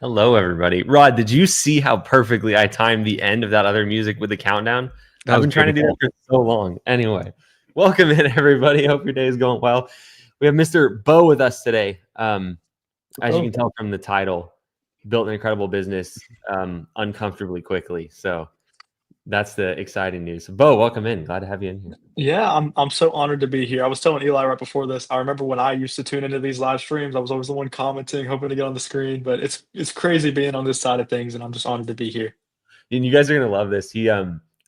Hello, everybody. Rod, did you see how perfectly I timed the end of that other music with the countdown? That I've was been trying to do that beautiful. for so long. Anyway, welcome in, everybody. Hope your day is going well. We have Mr. Bo with us today. As you Oh, can tell from the title, built an incredible business uncomfortably quickly. So that's the exciting news. So, Bo, welcome in. Glad to have you in here. yeah, I'm so honored to be here. I was telling Eli right before this, I remember when I used to tune into these live streams, I was always the one commenting, hoping to get on the screen, but it's crazy being on this side of things, and I'm just honored to be here. And you guys are gonna love this.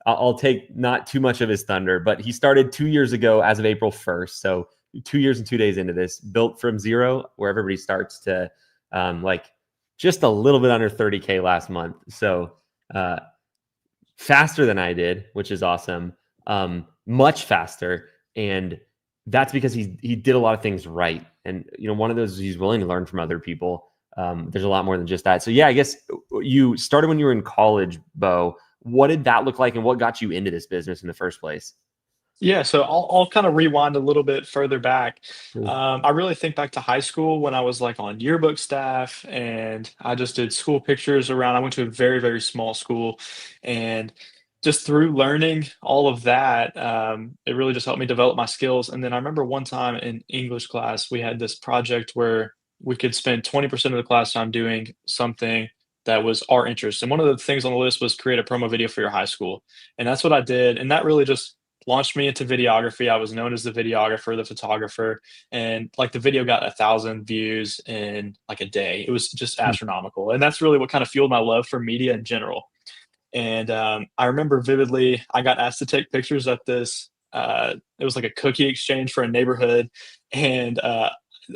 I'll take not too much of his thunder, but he started 2 years ago as of April 1st. So 2 years and 2 days into this, built from zero, where everybody starts to like just a little bit under 30K last month. So faster than I did, which is awesome. Much faster, and that's because he did a lot of things right. And one of those is he's willing to learn from other people. There's a lot more than just that. So yeah, I guess you started when you were in college, Bo. What did that look like, and what got you into this business in the first place? Yeah, so I'll kind of rewind a little bit further back. Cool. I really think back to high school when I was like on yearbook staff, and I just did school pictures around. I went to a very, very small school, and just through learning all of that, it really just helped me develop my skills. And then I remember one time in English class, we had this project where we could spend 20% of the class time doing something that was our interest. And one of the things on the list was create a promo video for your high school. And that's what I did. And that really just launched me into videography. I was known as the videographer, the photographer, and like the video got 1,000 views in like a day. It was just astronomical, and that's really what kind of fueled my love for media in general. And I remember vividly, I got asked to take pictures at this. It was like a cookie exchange for a neighborhood, and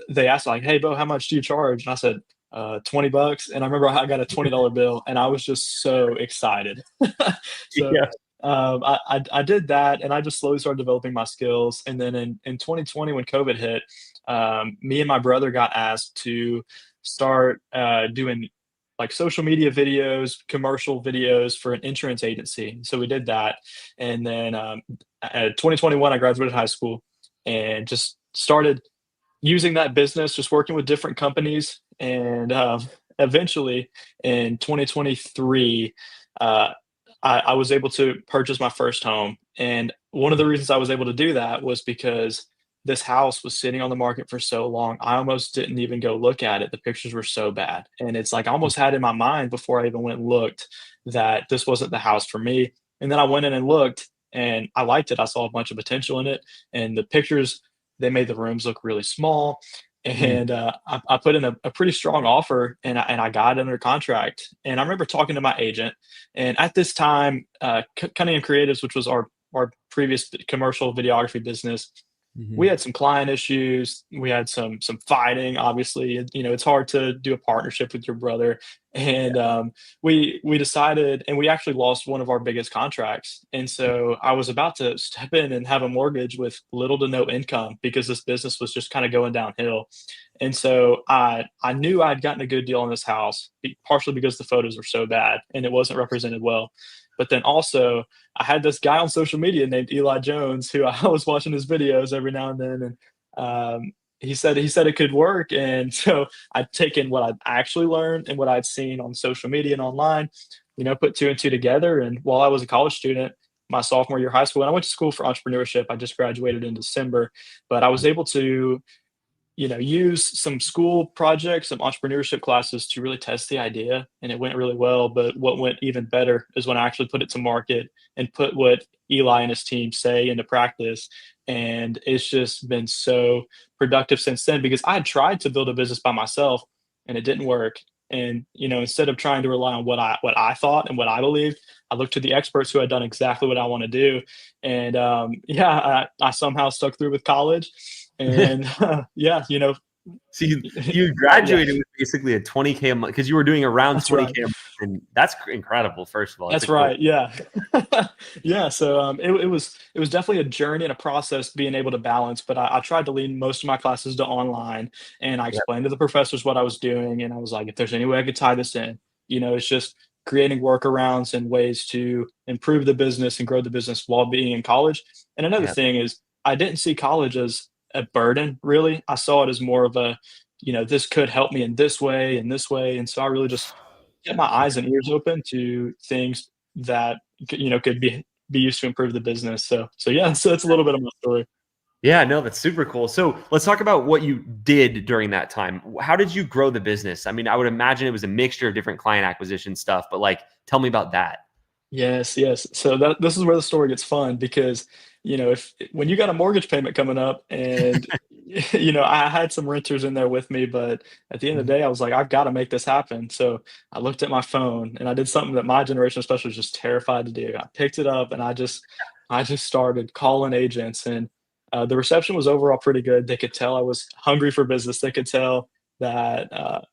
they asked like, "Hey, Bo, how much do you charge?" And I said, $20. And I remember I got a $20 bill, and I was just so excited. So Yeah. I did that, and I just slowly started developing my skills. And then in 2020, when COVID hit, me and my brother got asked to start doing like social media videos, commercial videos for an insurance agency. So we did that, and then 2021, I graduated high school and just started using that business, just working with different companies, and eventually in 2023. Uh, I was able to purchase my first home. And one of the reasons I was able to do that was because this house was sitting on the market for so long. I almost didn't even go look at it. The pictures were so bad. And it's like I almost had in my mind before I even went and looked that this wasn't the house for me. And then I went in and looked, and I liked it. I saw a bunch of potential in it. And the pictures, they made the rooms look really small. And I put in a pretty strong offer, and I got it under contract. And I remember talking to my agent, and at this time, Cunningham Creatives, which was our previous commercial videography business, we Mhm. had some client issues. We had some fighting. Obviously, it's hard to do a partnership with your brother, and we decided, and we actually lost one of our biggest contracts. And so I was about to step in and have a mortgage with little to no income because this business was just kind of going downhill. And so I knew I'd gotten a good deal on this house, partially because the photos were so bad and it wasn't represented well. But then also, I had this guy on social media named Eli Jones who I was watching his videos every now and then, and he said it could work. And so I'd taken what I'd actually learned and what I'd seen on social media and online, put two and two together. And while I was a college student, my sophomore year of high school, and I went to school for entrepreneurship. I just graduated in December, but I was able to use some school projects, some entrepreneurship classes to really test the idea, and it went really well. But what went even better is when I actually put it to market and put what Eli and his team say into practice. And it's just been so productive since then because I had tried to build a business by myself and it didn't work. And instead of trying to rely on what I thought and what I believed, I looked to the experts who had done exactly what I want to do. And yeah, I somehow stuck through with college, and yeah, So you yeah, graduated with basically a 20K a month because you were doing around that's right. 20K a month, and that's incredible. First of all, it's a That's cool. right. Yeah. Yeah. So it was definitely a journey and a process being able to balance, but I tried to lean most of my classes to online, and I Yeah. explained to the professors what I was doing. And I was like, if there's any way I could tie this in, it's just creating workarounds and ways to improve the business and grow the business while being in college. And another Yeah. thing is I didn't see college as a burden, really. I saw it as more of this could help me in this way and this way. And so I really just kept my eyes and ears open to things that could be used to improve the business. So yeah, so it's a little bit of my story. Yeah, no, that's super cool. So let's talk about what you did during that time. How did you grow the business? I mean, I would imagine it was a mixture of different client acquisition stuff, but like, tell me about that. Yes, yes. So this is where the story gets fun because, if when you got a mortgage payment coming up and I had some renters in there with me, but at the end of the Mhm. day, I was like, I've got to make this happen. So I looked at my phone and I did something that my generation especially was just terrified to do. I picked it up and I just started calling agents and the reception was overall pretty good. They could tell I was hungry for business. They could tell that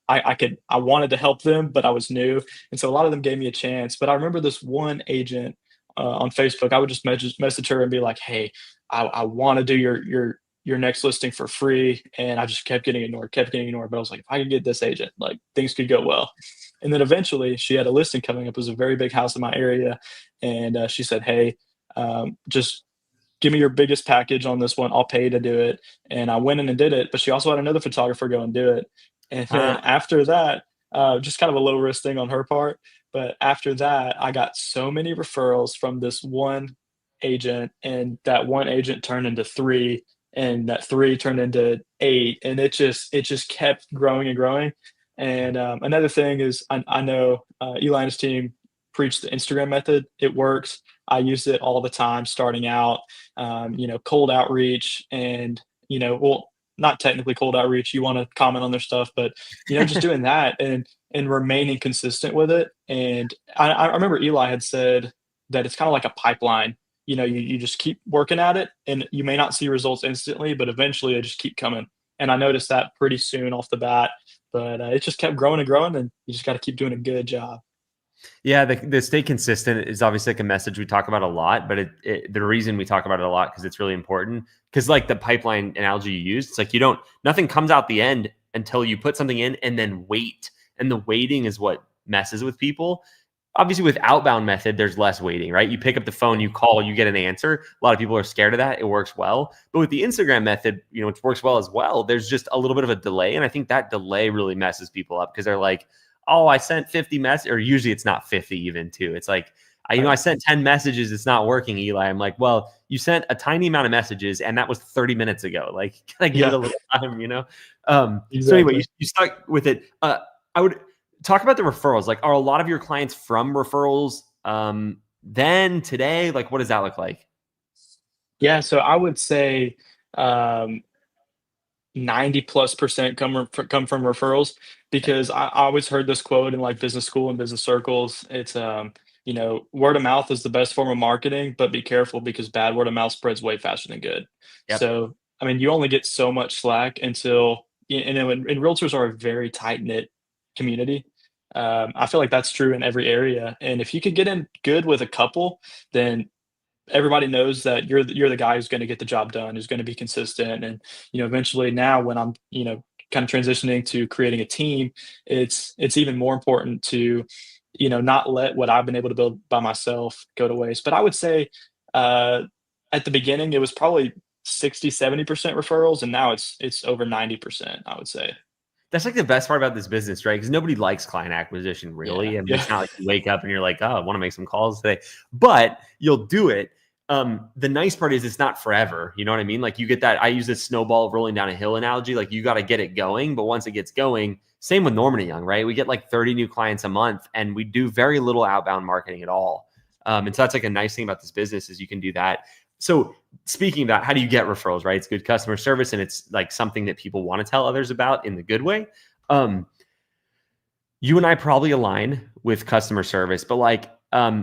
I wanted to help them, but I was new. And so a lot of them gave me a chance. But I remember this one agent on Facebook. I would just message her and be like, "Hey, I want to do your next listing for free," and I just kept getting ignored, kept getting ignored. But I was like, if I could get this agent, like things could go well. And then eventually, she had a listing coming up. It was a very big house in my area, and she said, "Hey, just give me your biggest package on this one. I'll pay to do it." And I went in and did it. But she also had another photographer go and do it. And then Ah, after that, just kind of a low risk thing on her part. But after that, I got so many referrals from this one agent, and that one agent turned into three, and that three turned into eight, and it just kept growing and growing. And another thing is, I know Eli and his team preach the Instagram method. It works. I used it all the time starting out. Cold outreach and well, not technically cold outreach. You want to comment on their stuff, but just doing that and remaining consistent with it. And I remember Eli had said that it's kind of like a pipeline. You just keep working at it, and you may not see results instantly, but eventually they just keep coming. And I noticed that pretty soon off the bat. But it just kept growing and growing, and you just got to keep doing a good job. yeah, the stay consistent is obviously like a message we talk about a lot, but the reason we talk about it a lot because it's really important. Because like the pipeline analogy you used, it's like nothing comes out the end until you put something in and then wait. And the waiting is what messes with people. Obviously, with outbound method, there's less waiting, right? You pick up the phone, you call, you get an answer. A lot of people are scared of that. It works well. But with the Instagram method, which works well as well, there's just a little bit of a delay. And I think that delay really messes people up because they're like, oh, I sent 50 messages, or usually it's not 50 even too. It's like, I Right. sent 10 messages. It's not working, Eli. I'm like, well, you sent a tiny amount of messages and that was 30 minutes ago. Like, can I give it Yeah. a little time? So anyway, you, Exactly. you stuck with it. I would talk about the referrals. Like, are a lot of your clients from referrals? Then today, like, what does that look like? Yeah. So I would say um, 90+% come from referrals because I always heard this quote in like business school and business circles. It's word of mouth is the best form of marketing, but be careful because bad word of mouth spreads way faster than good. Yep. So I mean, you only get so much slack until and realtors are a very tight knit community. I feel like that's true in every area, and if you could get in good with a couple, then everybody knows that you're the guy who's going to get the job done, who's going to be consistent, and eventually now when I'm kind of transitioning to creating a team, it's even more important to not let what I've been able to build by myself go to waste. But I would say uh, at the beginning it was probably 60-70% referrals, and now it's over 90%. I would say. That's like the best part about this business, right? Because nobody likes client acquisition, Yeah, really. I mean, yeah, it's not like you wake up and you're like, oh, I want to make some calls today, but you'll do it. The nice part is it's not forever. You know what I mean? Like you get that. I use this snowball rolling down a hill analogy. Like you got to get it going, but once it gets going, same with Norman and Young, right? We get like 30 new clients a month, and we do very little outbound marketing at all. And so that's like a nice thing about this business is you can do that. So speaking of that, how do you get referrals, right? It's good customer service and it's like something that people want to tell others about in the good way. Um, you and I probably align with customer service, but like, I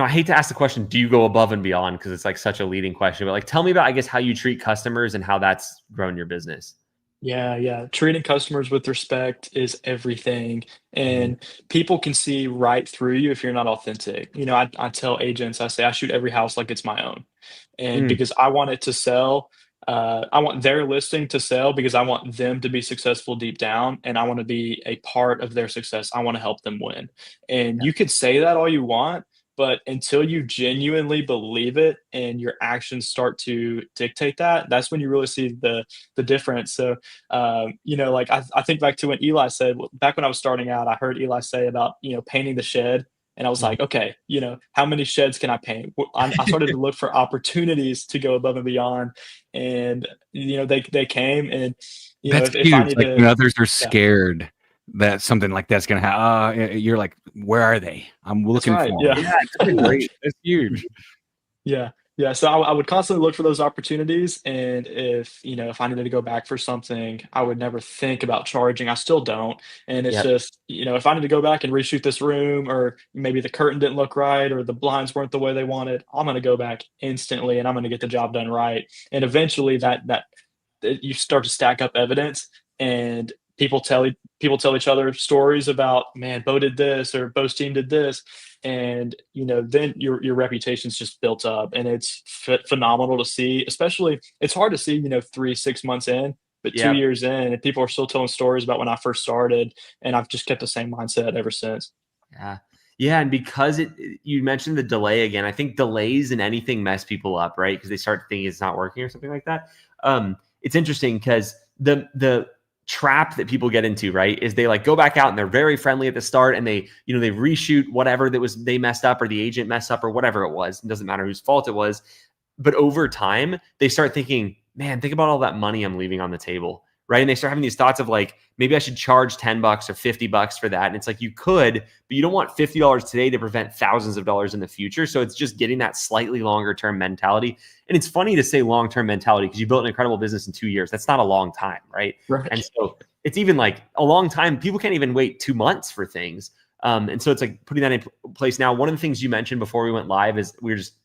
hate to ask the question, do you go above and beyond? Because it's like such a leading question, but like, tell me about, I guess, how you treat customers and how that's grown your business. yeah, yeah. Treating customers with respect is everything. Mhm. And people can see right through you if you're not authentic. I tell agents, I say, I shoot every house like it's my own. And Mm, because I want it to sell, I want their listing to sell because I want them to be successful deep down and I want to be a part of their success. I want to help them win. And yeah. you could say that all you want, But until you genuinely believe it and your actions start to dictate that, that's when you really see the difference. So, like I think back to when Eli said, back when I was starting out, I heard Eli say about, painting the shed. And I was Mhm. like, okay, how many sheds can I paint? I started to look for opportunities to go above and beyond. And, they came and, That's if I huge. need Like to, when others are yeah, scared that something like that's gonna happen, you're like, "Where are they? I'm that's looking right. for Yeah. them." Yeah, That's that's a huge. great. That's huge. Yeah. Yeah. So I would constantly look for those opportunities. And if I needed to go back for something, I would never think about charging. I still don't. And it's Yep. just, if I need to go back and reshoot this room, or maybe the curtain didn't look right, or the blinds weren't the way they wanted, I'm going to go back instantly and I'm going to get the job done right. And eventually you start to stack up evidence, and people tell each other stories about, man, Bo did this or Bo's team did this, and then your reputation's just built up, and it's phenomenal to see. Especially, it's hard to see 3 6 months in, but two Yep. years in, and people are still telling stories about when I first started, and I've just kept the same mindset ever since. Yeah. Yeah. And because you mentioned the delay again, I think delays in anything mess people up, right? Because they start thinking it's not working or something like that. It's interesting because the trap that people get into, right, is they like go back out and they're very friendly at the start and they reshoot whatever that was they messed up or the agent messed up or whatever it was. It doesn't matter whose fault it was. But over time, they start thinking, man, think about all that money I'm leaving on the table. Right. And they start having these thoughts of like, maybe I should charge $10 or $50 for that. And it's like, you could, but you don't want $50 today to prevent thousands of dollars in the future. So it's just getting that slightly longer term mentality. And it's funny to say long term mentality because you built an incredible business in 2 years. That's not a long time. Right. And Right. so it's even like a long time. People can't even wait 2 months for things. And so it's like putting that in place now. One of the things you mentioned before we went live is we were just,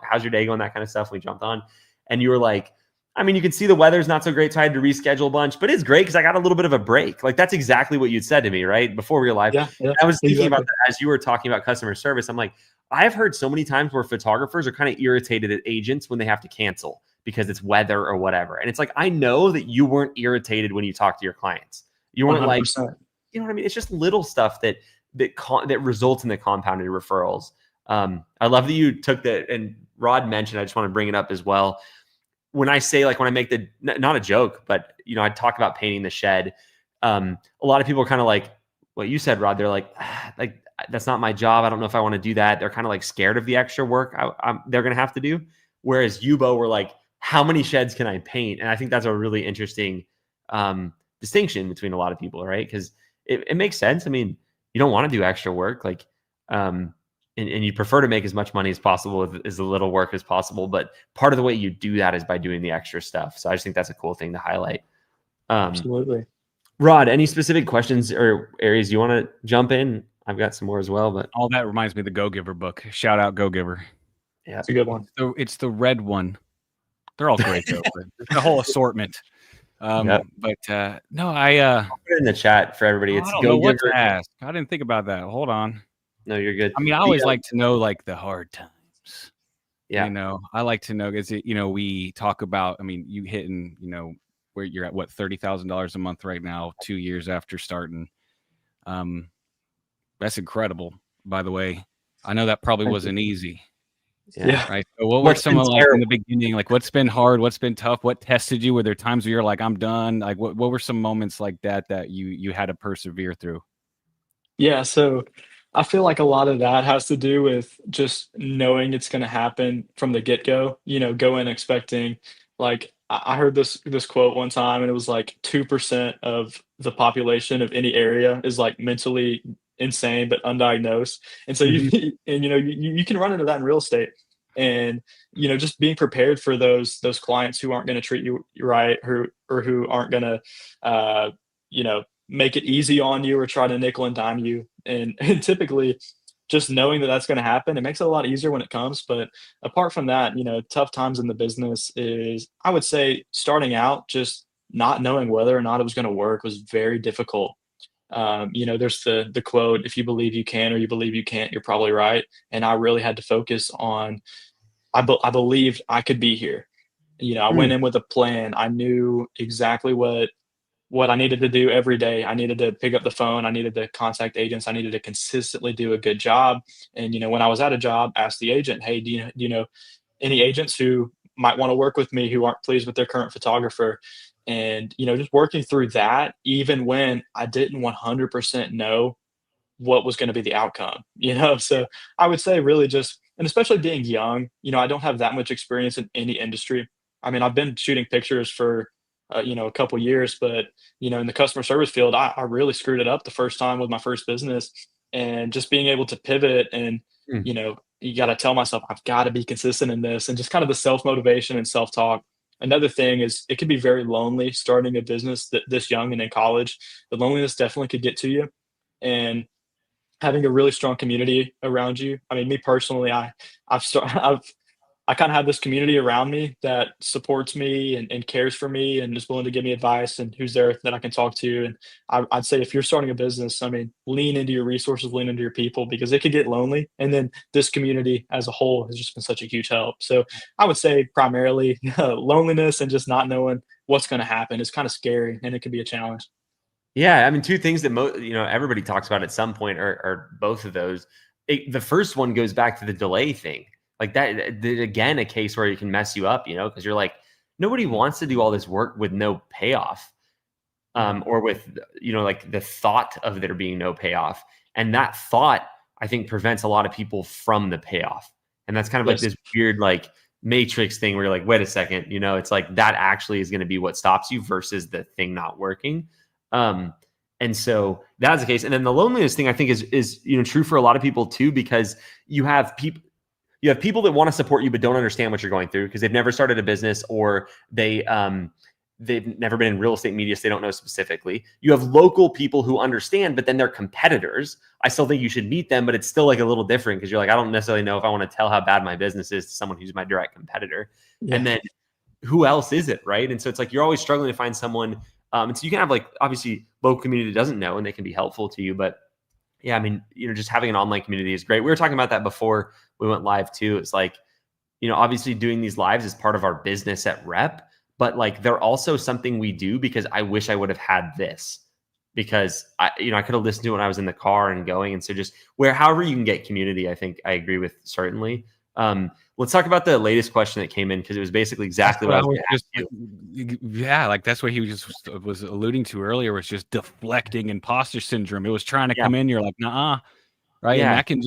how's your day going? That kind of stuff. We jumped on and you were like, I mean, you can see the weather's not so great, so I had to reschedule a bunch, but it's great because I got a little bit of a break. Like that's exactly what you'd said to me, right? Before we were live. Yeah. Yeah. And I was thinking about Exactly. that as you were talking about customer service. I'm like, I've heard so many times where photographers are kind of irritated at agents when they have to cancel because it's weather or whatever. And it's like, I know that you weren't irritated when you talked to your clients. You weren't like, 100%. you know what I mean? It's just little stuff that results in the compounded referrals. I love that you took that, and Rod mentioned, I just want to bring it up as well. When I say like when I make not a joke, but I talk about painting the shed. A lot of people are kind of like what you said, Rod. They're like that's not my job. I don't know if I want to do that. They're kind of like scared of the extra work they're going to have to do. Whereas you, Bo, were like, how many sheds can I paint? And I think that's a really interesting distinction between a lot of people, right? Because it makes sense. I mean, you don't want to do extra work, like and you prefer to make as much money as possible with as little work as possible. But part of the way you do that is by doing the extra stuff. So I just think that's a cool thing to highlight. Absolutely. Rod, any specific questions or areas you want to jump in? I've got some more as well, but All that reminds me of the Go Giver book. Shout out Go Giver. yeah, It's a good one. So it's the red one. They're all great though. The whole assortment. Yep. But no, I'll put it in the chat for everybody. I It's don't Go know what to Giver. ask. I didn't think about that. Hold on. No, you're good. I mean, I always like to know like the hard times. Yeah. I like to know is it, we talk about, I mean, you hitting, where you're at what, $30,000 a month right now, 2 years after starting. That's incredible, by the way. I know that probably wasn't easy. Yeah. Right. So what were What's some been of like in terrible? the beginning, like what's been hard, what's been tough, what tested you? Were there times where you're like, I'm done? Like what were some moments like that you had to persevere through? Yeah, so I feel like a lot of that has to do with just knowing it's gonna happen from the get-go, go in expecting, like, I heard this quote one time, and it was like 2% of the population of any area is, like, mentally insane but undiagnosed, and so you Mhm. and, you can run into that in real estate, and, just being prepared for those clients who aren't gonna treat you right, who aren't gonna, uh, make it easy on you or try to nickel and dime you. And typically, just knowing that that's going to happen, it makes it a lot easier when it comes. But apart from that, tough times in the business is, I would say, starting out, just not knowing whether or not it was going to work was very difficult. There's the quote, "If you believe you can or you believe you can't, you're probably right." And I really had to focus on, I believed I could be here. I Hmm. went in with a plan. I knew exactly what what I needed to do every day. I needed to pick up the phone. I needed to contact agents. I needed to consistently do a good job. And, when I was at a job, ask the agent, hey, do you know any agents who might want to work with me who aren't pleased with their current photographer? And, just working through that, even when I didn't 100% know what was going to be the outcome. So I would say really just, and especially being young, I don't have that much experience in any industry. I mean, I've been shooting pictures for, a couple years, but, in the customer service field, I really screwed it up the first time with my first business. And just being able to pivot and, Mm. you got to tell myself, I've got to be consistent in this, and just kind of the self motivation and self talk. Another thing is it can be very lonely starting a business this young and in college. The loneliness definitely could get to you. And having a really strong community around you. I mean, me personally, I've start, I kind of have this community around me that supports me and cares for me and is willing to give me advice and who's there that I can talk to. And I'd say if you're starting a business, I mean, lean into your resources, lean into your people because it could get lonely. And then this community as a whole has just been such a huge help. So I would say primarily loneliness and just not knowing what's going to happen is kind of scary and it can be a challenge. Yeah, I mean, two things that everybody talks about at some point are both of those. The first one goes back to the delay thing. Like that, again, a case where it can mess you up, because you're like, nobody wants to do all this work with no payoff, or with, like the thought of there being no payoff. And that thought, I think, prevents a lot of people from the payoff. And that's kind of like Yes. this weird, like, matrix thing where you're like, wait a second, it's like that actually is going to be what stops you versus the thing not working. And so that's the case. And then the loneliness thing, I think is true for a lot of people too, because you have people that want to support you, but don't understand what you're going through because they've never started a business or they've never been in real estate media. So they don't know specifically. You have local people who understand, but then they're competitors. I still think you should meet them, but it's still like a little different because you're like, I don't necessarily know if I want to tell how bad my business is to someone who's my direct competitor. Yeah. And then who else is it? Right. And so it's like, you're always struggling to find someone. And so you can have like, obviously local community that doesn't know, and they can be helpful to you, but yeah, I mean, just having an online community is great. We were talking about that before we went live too. It's like, obviously doing these lives is part of our business at REPP, but like they're also something we do because I wish I would have had this because I could have listened to it when I was in the car and going. And so just however you can get community, I think I agree with certainly. Let's talk about the latest question that came in because it was basically exactly what I was going to ask you. Yeah, like that's what he was alluding to earlier, was just deflecting imposter syndrome. It was trying to come in, you're like, nah, right? Yeah. And that can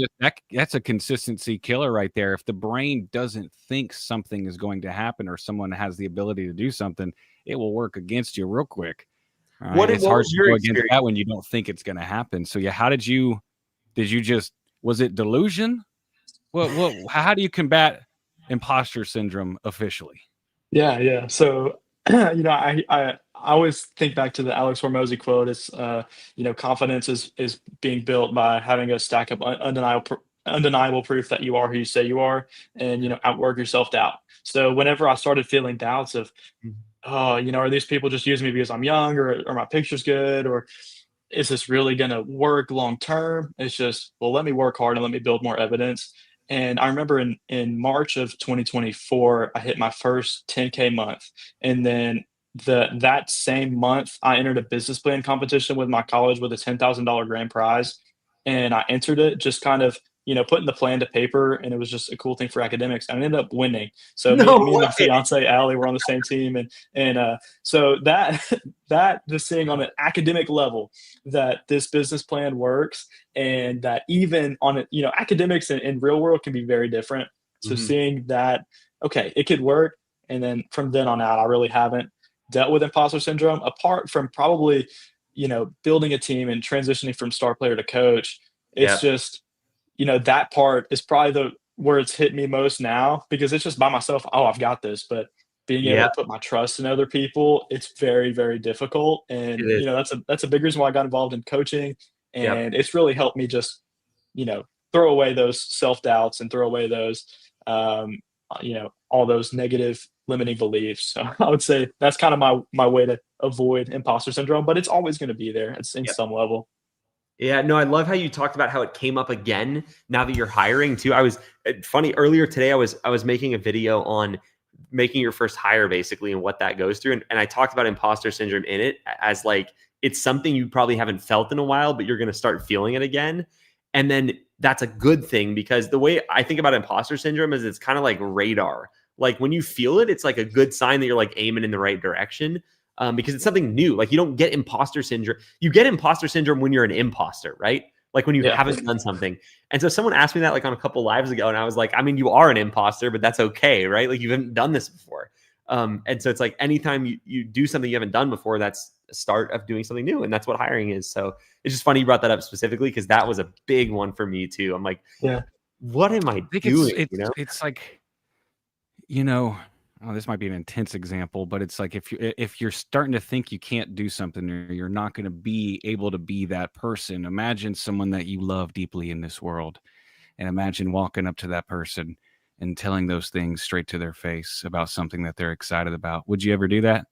that's a consistency killer right there. If the brain doesn't think something is going to happen or someone has the ability to do something, it will work against you real quick. Right? It's hard to go against that when you don't think it's going to happen. So yeah, was it delusion? How do you combat imposter syndrome officially? Yeah. So, I always think back to the Alex Hormozy quote. It's, confidence is being built by having a stack of undeniable proof that you are who you say you are, and outwork your self doubt. So whenever I started feeling doubts of, oh, are these people just using me because I'm young, or my picture's good, or is this really going to work long term? It's just, well, let me work hard and let me build more evidence. And I remember in March of 2024, I hit my first 10K month. And then that same month, I entered a business plan competition with my college with a $10,000 grand prize. And I entered it just kind of, putting the plan to paper. And it was just a cool thing for academics. And I ended up winning. So me and my fiance, Allie, were on the same team. And so that just seeing on an academic level that this business plan works, and that even on it, academics and real world can be very different. So seeing that, okay, it could work. And then from then on out, I really haven't dealt with imposter syndrome apart from probably, building a team and transitioning from star player to coach. It's just, that part is probably where it's hit me most now, because it's just by myself. Oh, I've got this. But being able to put my trust in other people, it's very, very difficult. And, that's a big reason why I got involved in coaching. And it's really helped me just, throw away those self-doubts and throw away those, all those negative limiting beliefs. So I would say that's kind of my way to avoid imposter syndrome, but it's always going to be there. It's in some level. Yeah, no, I love how you talked about how it came up again now that you're hiring too. Funny earlier today, I was making a video on making your first hire basically and what that goes through. And I talked about imposter syndrome in it as like, it's something you probably haven't felt in a while, but you're going to start feeling it again. And then that's a good thing, because the way I think about imposter syndrome is it's kind of like radar. Like when you feel it, it's like a good sign that you're like aiming in the right direction, because it's something new. Like you don't get imposter syndrome. You get imposter syndrome when you're an imposter, right? Like when you haven't done something. And so someone asked me that like on a couple lives ago, and I was like, I mean, you are an imposter, but that's okay, right? Like you haven't done this before. And so it's like anytime you do something you haven't done before, that's a start of doing something new. And that's what hiring is. So it's just funny you brought that up specifically, because that was a big one for me too. I'm like, what am I doing? It's like, oh, this might be an intense example, but it's like if you're starting to think you can't do something, or you're not going to be able to be that person, imagine someone that you love deeply in this world, and imagine walking up to that person and telling those things straight to their face about something that they're excited about. Would you ever do that?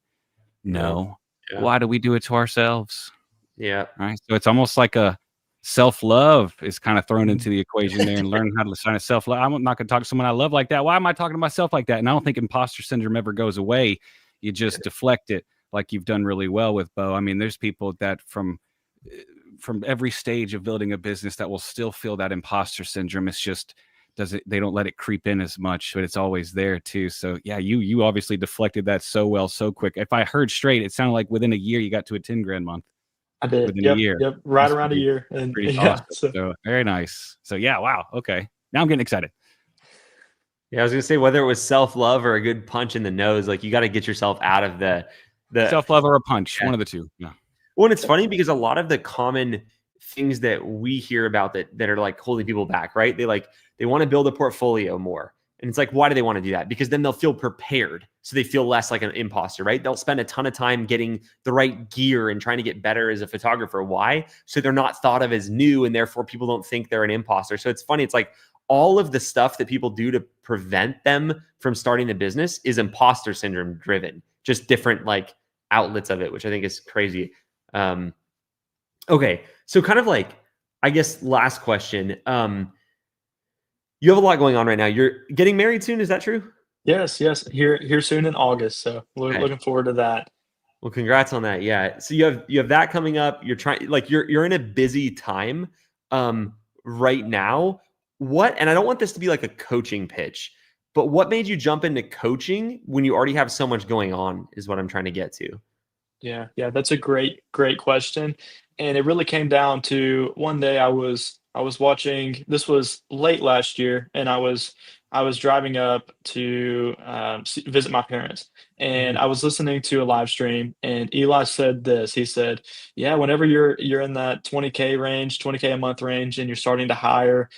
No. Yeah. Why do we do it to ourselves? Yeah. Right. So it's almost like a self-love is kind of thrown into the equation there, and learn how to sign a self-love. I'm not going to talk to someone I love like that. Why am I talking to myself like that? And I don't think imposter syndrome ever goes away. You just deflect it, like you've done really well with Bo. I mean, there's people that from every stage of building a business that will still feel that imposter syndrome. It's just they don't let it creep in as much, but it's always there too. So yeah, you obviously deflected that so well, so quick. If I heard straight, it sounded like within a year you got to a 10 grand month. I did. Within a year. Yep. Right around a year. And pretty awesome. So very nice. So yeah, wow. Okay. Now I'm getting excited. Yeah, I was gonna say, whether it was self-love or a good punch in the nose, like you got to get yourself out of the self-love or a punch, one of the two. Yeah. Well, and it's funny because a lot of the common things that we hear about that are like holding people back, right? They want to build a portfolio more. And it's like, why do they want to do that? Because then they'll feel prepared. So they feel less like an imposter, right? They'll spend a ton of time getting the right gear and trying to get better as a photographer. Why? So they're not thought of as new, and therefore people don't think they're an imposter. So it's funny. It's like all of the stuff that people do to prevent them from starting the business is imposter syndrome driven, just different like outlets of it, which I think is crazy. Okay. So kind of like, I guess last question. You have a lot going on right now. You're getting married soon. Is that true? Yes. Here soon in August. So looking forward to that. Well, congrats on that. Yeah. So you have that coming up. You're trying, like you're in a busy time right now. And I don't want this to be like a coaching pitch, but what made you jump into coaching when you already have so much going on is what I'm trying to get to. Yeah, that's a great question. And it really came down to one day I was watching, this was late last year, and I was driving up to visit my parents, and I was listening to a live stream, and Eli said this. He said, "Yeah, whenever you're in that 20K range, 20K a month range, and you're starting to hire,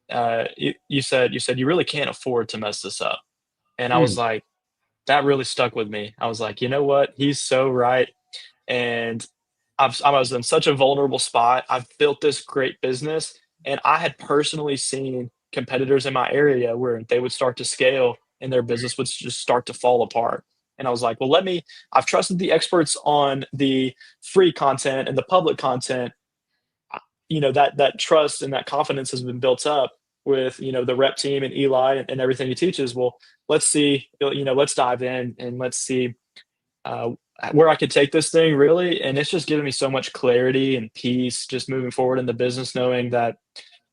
you said you really can't afford to mess this up." And I was like, that really stuck with me. I was like, you know what? He's so right. And I was in such a vulnerable spot. I've built this great business, and I had personally seen competitors in my area where they would start to scale and their business would just start to fall apart. And I was like, well, I've trusted the experts on the free content and the public content. That trust and that confidence has been built up with, the rep team and Eli and everything he teaches. Well, let's see, let's dive in and let's see where I could take this thing really. And it's just given me so much clarity and peace just moving forward in the business, knowing that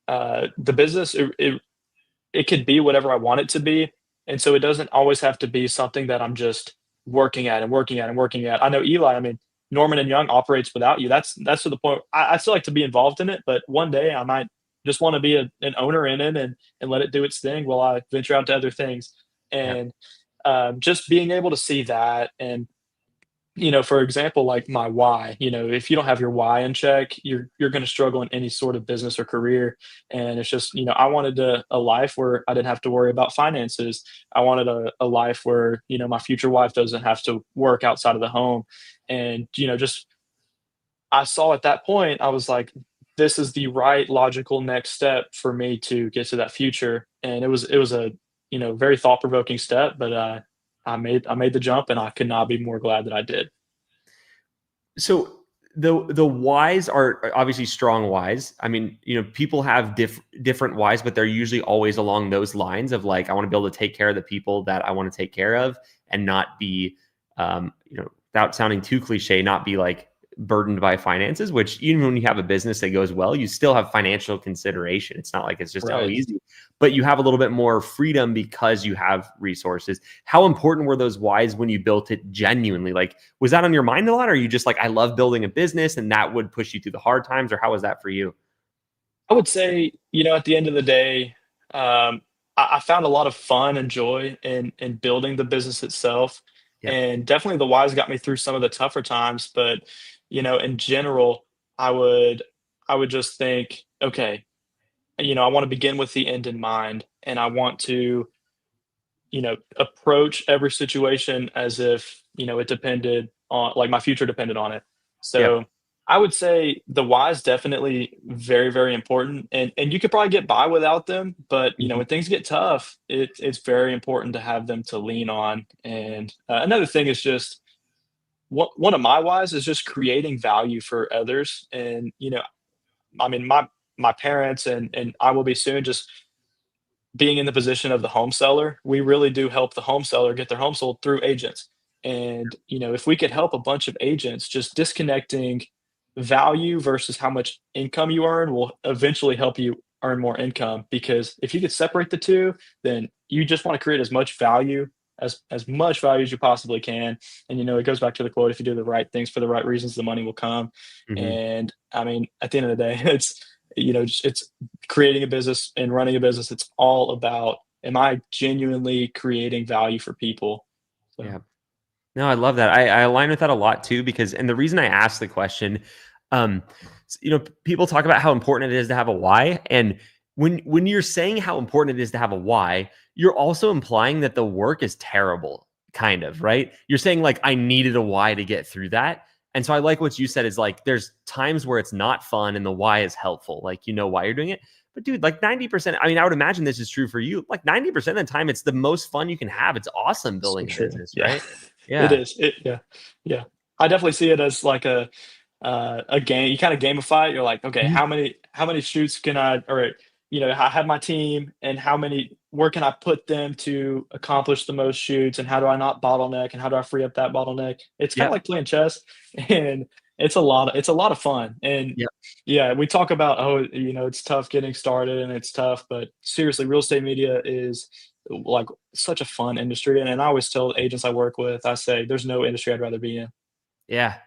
the business, it could be whatever I want it to be. And so it doesn't always have to be something that I'm just working at and working at and working at. I know Eli, I mean, Norman and Young operates without you. That's to the point. I still like to be involved in it, but one day I might just want to be an owner in it and let it do its thing while I venture out to other things. And just being able to see that, and for example, like my why. If you don't have your why in check, you're going to struggle in any sort of business or career. And it's just, I wanted a life where I didn't have to worry about finances. I wanted a life where my future wife doesn't have to work outside of the home. And just I saw at that point, I was like, this is the right logical next step for me to get to that future. And it was a very thought provoking step, but I made the jump, and I could not be more glad that I did. So the whys are obviously strong whys. I mean, people have different whys, but they're usually always along those lines of like, I want to be able to take care of the people that I want to take care of and not be, without sounding too cliche, not be like burdened by finances, which even when you have a business that goes well, you still have financial consideration. It's not like it's just easy, but you have a little bit more freedom because you have resources. How important were those whys when you built it genuinely? Like, was that on your mind a lot? Or are you just like, I love building a business and that would push you through the hard times? Or how was that for you? I would say, at the end of the day, I found a lot of fun and joy in building the business itself, Yeah. and definitely the whys got me through some of the tougher times. But in general, I would I would just think, okay, I want to begin with the end in mind, and I want to approach every situation as if, it depended on, like, my future depended on it. Yep. So I would say the why is definitely very, very important. And you could probably get by without them, but when things get tough, it's very important to have them to lean on. And another thing is just one of my whys is just creating value for others. And I mean, my parents and I will be soon, just being in the position of the home seller, we really do help the home seller get their home sold through agents. And, if we could help a bunch of agents, just disconnecting value versus how much income you earn will eventually help you earn more income. Because if you could separate the two, then you just want to create as much value as much value as you possibly can. And it goes back to the quote: if you do the right things for the right reasons, the money will come. Mm-hmm. And I mean, at the end of the day, it's creating a business and running a business. It's all about, am I genuinely creating value for people? So. Yeah. No, I love that. I align with that a lot too, and the reason I asked the question, people talk about how important it is to have a why. And when you're saying how important it is to have a why, you're also implying that the work is terrible, kind of, right? You're saying like, I needed a why to get through that. And so I like what you said is like, there's times where it's not fun and the why is helpful. Like, why you're doing it. But dude, like 90%, I mean, I would imagine this is true for you. Like 90% of the time, it's the most fun you can have. It's awesome building a business, Yeah. right? It Yeah. is. Yeah. I definitely see it as like a game. You kind of gamify it. You're like, okay, Mhm. how many shoots can I, or I have my team, and where can I put them to accomplish the most shoots, and how do I not bottleneck, and how do I free up that bottleneck? It's kind of Yep. like playing chess, and it's a lot of fun. And Yep. yeah, we talk about, oh, it's tough getting started and it's tough, but seriously, real estate media is like such a fun industry. And I always tell agents I work with, I say, there's no industry I'd rather be in. Yeah.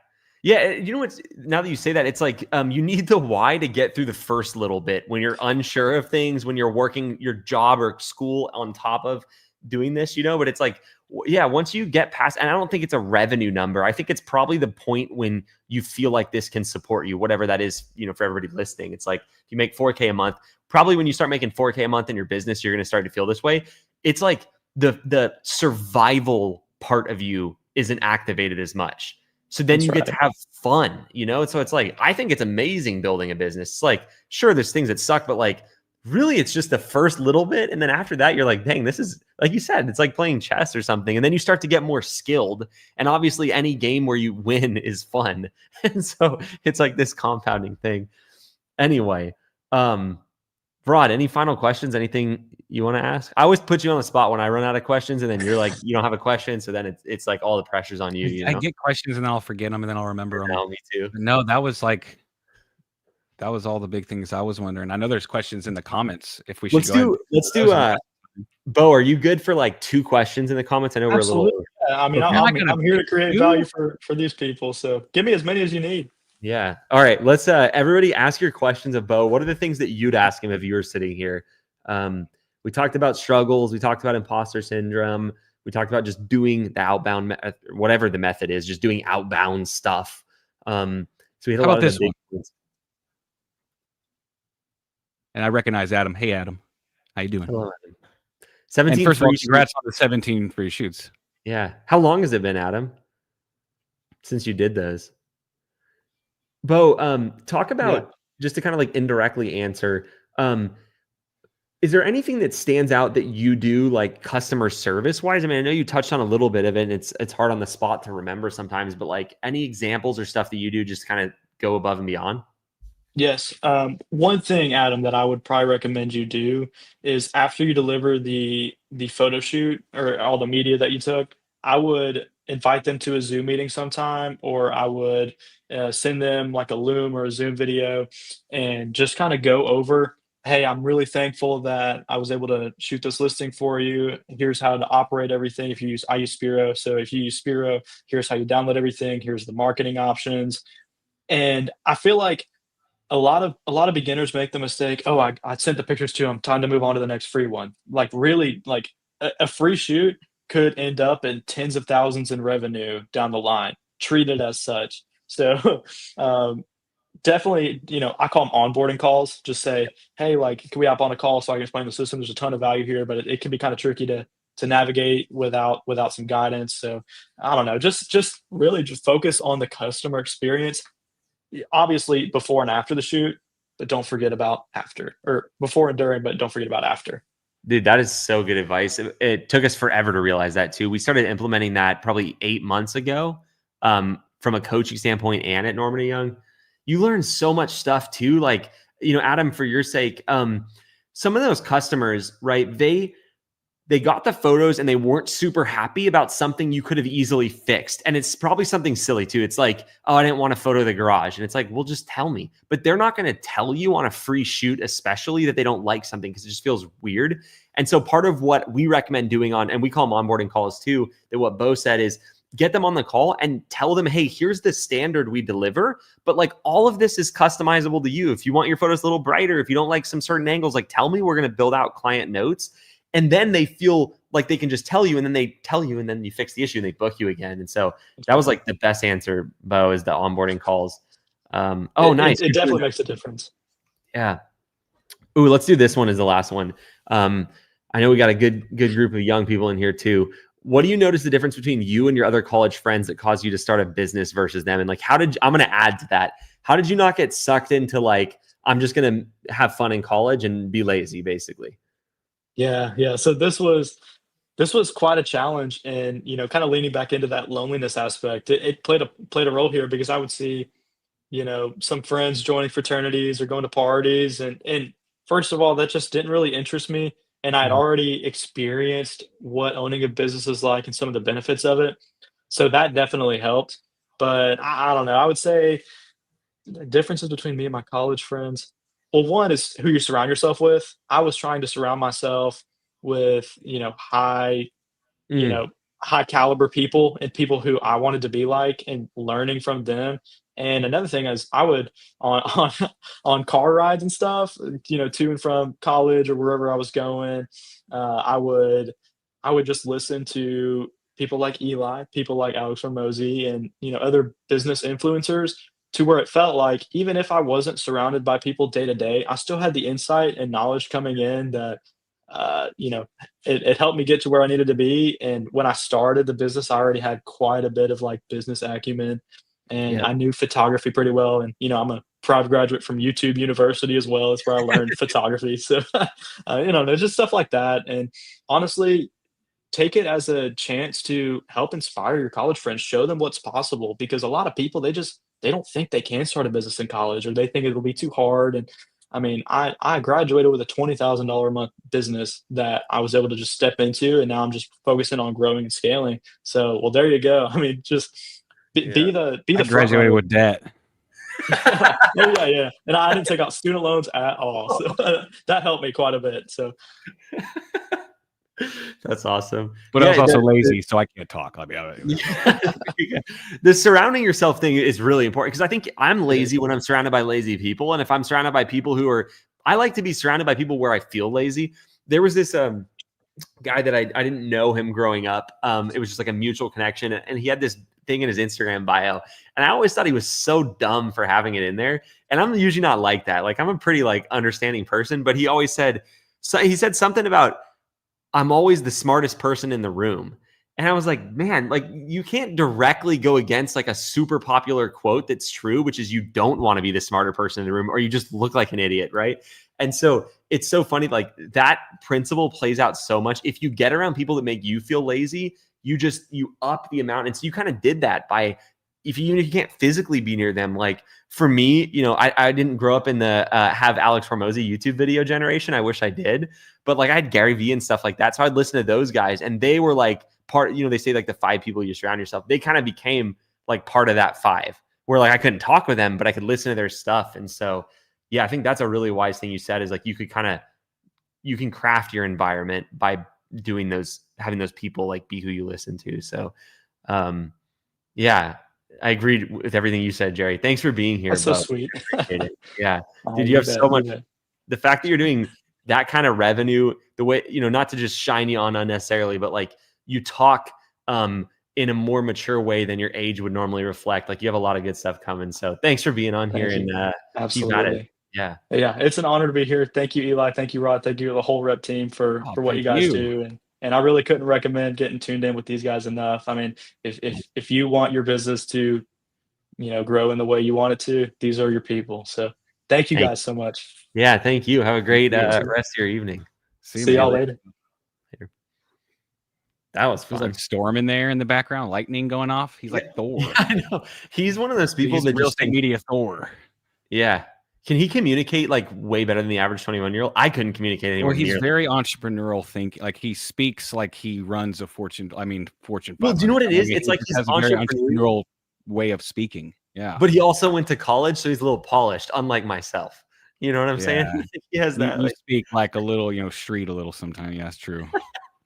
Yeah. You know what's, now that you say that, it's like you need the why to get through the first little bit when you're unsure of things, when you're working your job or school on top of doing this, but it's like, yeah, once you get past, and I don't think it's a revenue number. I think it's probably the point when you feel like this can support you, whatever that is, for everybody listening. It's like, if you make 4K a month, probably when you start making 4K a month in your business, you're going to start to feel this way. It's like the survival part of you isn't activated as much. So then That's you get right. to have fun, So it's like, I think it's amazing building a business. It's like, sure, there's things that suck, but like, really, it's just the first little bit. And then after that, you're like, dang, this is, like you said, it's like playing chess or something. And then you start to get more skilled. And obviously, any game where you win is fun. And so it's like this compounding thing. Anyway, Rod, any final questions? Anything you want to ask? I always put you on the spot when I run out of questions, and then you're like, you don't have a question, so then it's like all the pressure's on you. I get questions and then I'll forget them and then I'll remember them. No, me too. No, that was all the big things I was wondering. I know there's questions in the comments. If we should let's do. Bo, are you good for like 2 questions in the comments? I know Absolutely. we're a little. Yeah, I mean, Okay. I'm here to create value for these people. So give me as many as you need. Yeah. All right. Let's everybody ask your questions of Bo. What are the things that you'd ask him if you were sitting here? We talked about struggles. We talked about imposter syndrome. We talked about just doing the outbound, whatever the method is, just doing outbound stuff. So we had a lot of the big ones. And I recognize Adam. Hey, Adam. How you doing? Hello, Adam. 17 and first of all, free congrats shoots. on the 17 free shoots. Yeah. How long has it been, Adam, since you did those? Bo, talk about, just to kind of like indirectly answer, Is there anything that stands out that you do like customer service wise? I mean, I know you touched on a little bit of it and it's hard on the spot to remember sometimes, but like any examples or stuff that you do just kind of go above and beyond? Yes. One thing, Adam, that I would probably recommend you do is after you deliver the photo shoot or all the media that you took, I would invite them to a Zoom meeting sometime, or I would send them like a Loom or a Zoom video, and just kind of go over. Hey, I'm really thankful that I was able to shoot this listing for you. Here's how to operate everything. I use Spiro. So if you use Spiro, here's how you download everything. Here's the marketing options. And I feel like a lot of beginners make the mistake, "Oh, I sent the pictures to them. Time to move on to the next free one." Like, really, like, a free shoot could end up in tens of thousands in revenue down the line. Treat it as such. So, um, definitely, I call them onboarding calls. Just say, "Hey, like, can we hop on a call so I can explain the system? There's a ton of value here, but it can be kinda tricky to navigate without some guidance." So, I don't know, just really just focus on the customer experience. Obviously before and after the shoot, but don't forget about after, or before and during, but don't forget about after. Dude, that is so good advice. It took us forever to realize that too. We started implementing that probably 8 months ago, from a coaching standpoint and at Norman Young. You learn so much stuff too. Like, Adam, for your sake, some of those customers, right? They got the photos and they weren't super happy about something you could have easily fixed. And it's probably something silly too. It's like, oh, I didn't want to photo the garage. And it's like, well, just tell me. But they're not going to tell you on a free shoot, especially that they don't like something, because it just feels weird. And so part of what we recommend doing and we call them onboarding calls too, that what Bo said is get them on the call and tell them, hey, here's the standard we deliver. But like all of this is customizable to you. If you want your photos a little brighter, if you don't like some certain angles, like tell me, we're going to build out client notes. And then they feel like they can just tell you, and then they tell you, and then you fix the issue and they book you again. And so that was like the best answer, Bo, is the onboarding calls. Nice. It definitely makes a difference. Yeah. Ooh, let's do this one as the last one. I know we got a good group of young people in here too. What do you notice the difference between you and your other college friends that caused you to start a business versus them? And like, I'm going to add to that. How did you not get sucked into like, I'm just going to have fun in college and be lazy, basically? Yeah. So this was quite a challenge, and kind of leaning back into that loneliness aspect. It played a role here because I would see, some friends joining fraternities or going to parties, and first of all, that just didn't really interest me, and I had Mhm. already experienced what owning a business is like and some of the benefits of it. So that definitely helped. But I don't know. I would say the differences between me and my college friends. Well, one is who you surround yourself with. I was trying to surround myself with, you Mm. know, high caliber people and people who I wanted to be like and learning from them. And another thing is I would on on car rides and stuff, to and from college or wherever I was going, I would just listen to people like Eli, people like Alex Hormozy, and other business influencers, to where it felt like even if I wasn't surrounded by people day to day, I still had the insight and knowledge coming in that uh, you know, it helped me get to where I needed to be. And when I started the business, I already had quite a bit of like business acumen, and Yeah. I knew photography pretty well. And, I'm a proud graduate from YouTube University as well. It's where I learned photography. So, there's just stuff like that. And honestly, take it as a chance to help inspire your college friends, show them what's possible, because a lot of people, they don't think they can start a business in college, or they think it'll be too hard. And I mean, I graduated with a $20,000 a month business that I was able to just step into, and now I'm just focusing on growing and scaling. So, well, there you go. I mean, just Yeah. be I the front graduated runner. with debt. Oh yeah, yeah. And I didn't take out student loans at all, so that helped me quite a bit. So That's awesome. But I was Yeah, also lazy, so I can't talk. I'll be honest. Yeah. The surrounding yourself thing is really important, because I think I'm it lazy is. when I'm surrounded by lazy people. And if I'm surrounded by people I like to be surrounded by people where I feel lazy. There was this guy that I didn't know him growing up. It was just like a mutual connection. And he had this thing in his Instagram bio. And I always thought he was so dumb for having it in there. And I'm usually not like that. Like I'm a pretty like understanding person, but he said something about, I'm always the smartest person in the room. And I was like, man, like you can't directly go against like a super popular quote that's true, which is you don't want to be the smarter person in the room or you just look like an idiot, right? And so it's so funny, like that principle plays out so much. If you get around people that make you feel lazy, you up the amount. And so you kind of did that by, if you can't physically be near them, like for me, you know, I didn't grow up in the have Alex Hormozi YouTube video generation. I wish I did, but like I had Gary Vee and stuff like that. So I'd listen to those guys and they were like part, you know, they say like the 5 people you surround yourself, they kind of became like part of that 5 where like I couldn't talk with them, but I could listen to their stuff. And so, yeah, I think that's a really wise thing you said is like, you can craft your environment by doing those, having those people like be who you listen to. So, yeah, I agreed with everything you said, Jerry. Thanks for being here. That's so sweet. Yeah. Dude, you have so much, the fact that you're doing that kind of revenue, the way, you know, not to just shine you on unnecessarily, but like you talk in a more mature way than your age would normally reflect. Like you have a lot of good stuff coming. So thanks for being on here. And absolutely. You got it. Yeah. Yeah. It's an honor to be here. Thank you, Eli. Thank you, Rod. Thank you, the whole rep team for what you guys do. And I really couldn't recommend getting tuned in with these guys enough. I mean, if you want your business to, you know, grow in the way you want it to, these are your people. So thank you guys so much. Yeah. Thank you. Have a great rest of your evening. See y'all later. That was fun. There's like storm in there in the background, lightning going off. He's like Thor. Yeah, I know. He's one of those people that real just estate media Thor. Yeah. Can he communicate like way better than the average 21-year-old? I couldn't communicate anymore. Well, he's very entrepreneurial thinking. Like he speaks like he runs a Fortune 500. Well, do you know what it is? It's like he's has a very entrepreneurial way of speaking. Yeah. But he also went to college, so he's a little polished, unlike myself. You know what I'm saying? He has that. You speak like a little, you know, street a little sometimes. Yeah, that's true.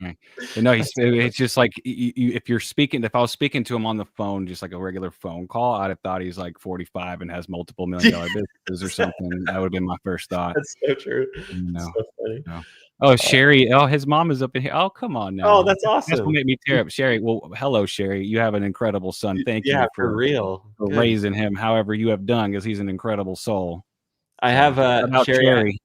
Right. But no, it's just like if you're speaking, if I was speaking to him on the phone, just like a regular phone call, I'd have thought he's like 45 and has multiple $1 million businesses or something. That would have been my first thought. That's so true. No. So funny. No. Oh, Sherry. Oh, his mom is up in here. Oh, come on now. Oh, that's awesome. That's what made me tear up. Sherry. Well, hello, Sherry. You have an incredible son. Thank you for real. For raising him however you have done, because he's an incredible soul. I have Sherry.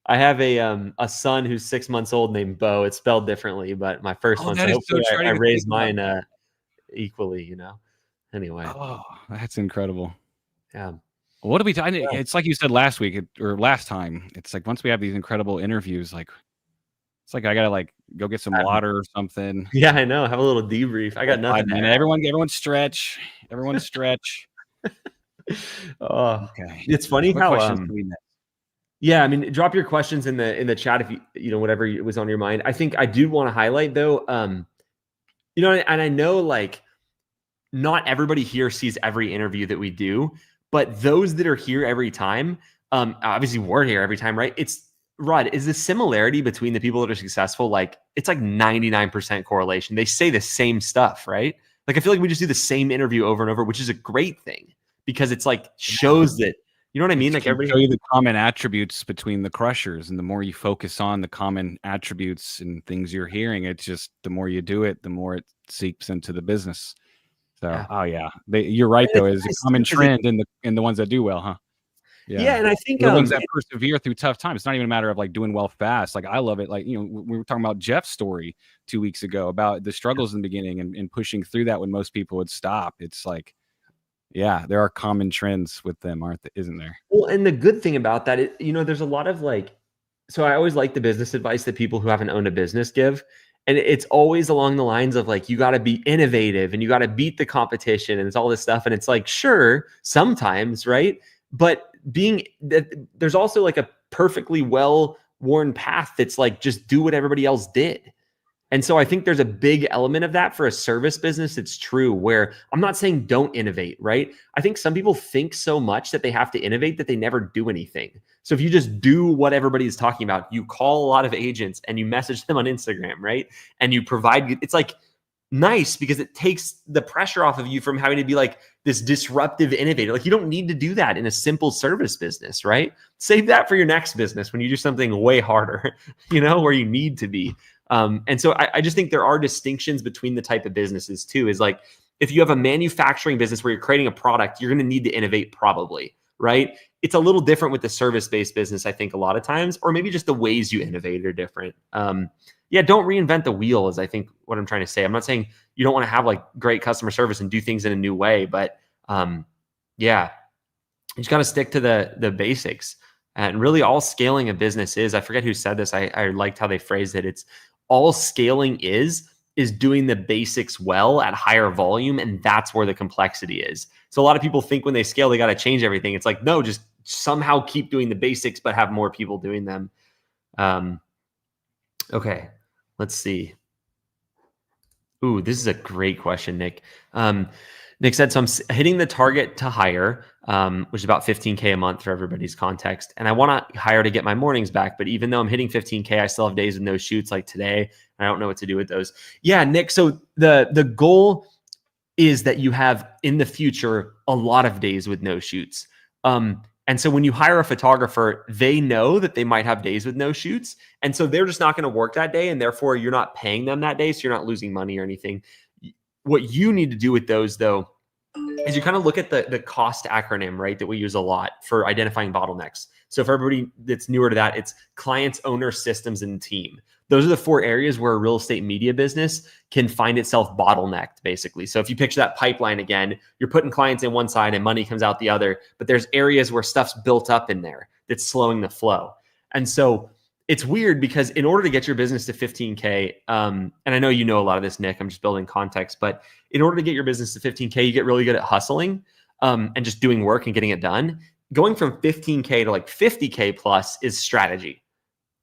I have a son who's 6 months old named Bo. It's spelled differently, but my first one. So hopefully I raised mine equally, you know. Anyway. Oh, that's incredible. Yeah. What do we talk? It's like you said last week or last time. It's like once we have these incredible interviews, like it's like I gotta like go get some water or something. Yeah, I know. Have a little debrief. I got nothing. Everyone stretch. Everyone stretch. Oh, okay. It's funny how yeah, I mean, drop your questions in the chat if you know whatever was on your mind. I think I do want to highlight though, you know, and I know like not everybody here sees every interview that we do, but those that are here every time, obviously we're here every time, right? It's Rod, is the similarity between the people that are successful, like it's like 99% correlation. They say the same stuff, right? Like I feel like we just do the same interview over and over, which is a great thing because it's like shows that. You know what I mean? Like everybody show you the common attributes between the crushers, and the more you focus on the common attributes and things you're hearing, it's just the more you do it, the more it seeps into the business. So, you're right though. It's a common trend in the ones that do well, huh? Yeah, and I think the ones that persevere through tough times. It's not even a matter of like doing well fast. Like I love it. Like, you know, we were talking about Jeff's story 2 weeks ago about the struggles in the beginning and pushing through that when most people would stop. It's like, yeah, there are common trends with them, isn't there? Well, and the good thing about that, you know, there's a lot of like, so I always like the business advice that people who haven't owned a business give. And it's always along the lines of like, you got to be innovative and you got to beat the competition and it's all this stuff. And it's like, sure, sometimes, right? But there's also like a perfectly well-worn path that's like, just do what everybody else did. And so I think there's a big element of that for a service business. It's true where I'm not saying don't innovate, right? I think some people think so much that they have to innovate that they never do anything. So if you just do what everybody is talking about, you call a lot of agents and you message them on Instagram, right? And you provide, it's like nice because it takes the pressure off of you from having to be like this disruptive innovator. Like you don't need to do that in a simple service business, right? Save that for your next business when you do something way harder, you know, where you need to be. And so I just think there are distinctions between the type of businesses too, is like, if you have a manufacturing business where you're creating a product, you're going to need to innovate probably. right? It's a little different with the service-based business, I think, a lot of times, or maybe just the ways you innovate are different. Yeah, don't reinvent the wheel is I think what I'm trying to say. I'm not saying you don't want to have like great customer service and do things in a new way, but yeah, you just got to stick to the basics. And really all scaling a business is, I forget who said this. I liked how they phrased it. It's all scaling is doing the basics well at higher volume. And that's where the complexity is. So a lot of people think when they scale, they got to change everything. It's like, no, just somehow keep doing the basics, but have more people doing them. Okay, let's see. Ooh, this is a great question, Nick. Nick said, so I'm hitting the target to hire, which is about 15K a month for everybody's context. And I want to hire to get my mornings back. But even though I'm hitting 15K, I still have days with no shoots like today. And I don't know what to do with those. Yeah, Nick. So the goal is that you have in the future a lot of days with no shoots. And so when you hire a photographer, they know that they might have days with no shoots. And so they're just not going to work that day. And therefore you're not paying them that day. So you're not losing money or anything. What you need to do with those though, is you kind of look at the cost acronym, right? That we use a lot for identifying bottlenecks. So for everybody that's newer to that, it's clients, owner, systems, and team. Those are the 4 areas where a real estate media business can find itself bottlenecked, basically. So if you picture that pipeline again, you're putting clients in one side and money comes out the other, but there's areas where stuff's built up in there that's slowing the flow. And so it's weird because in order to get your business to 15K, and I know you know a lot of this, Nick, I'm just building context, but in order to get your business to 15K, you get really good at hustling and just doing work and getting it done. Going from 15K to like 50K plus is strategy.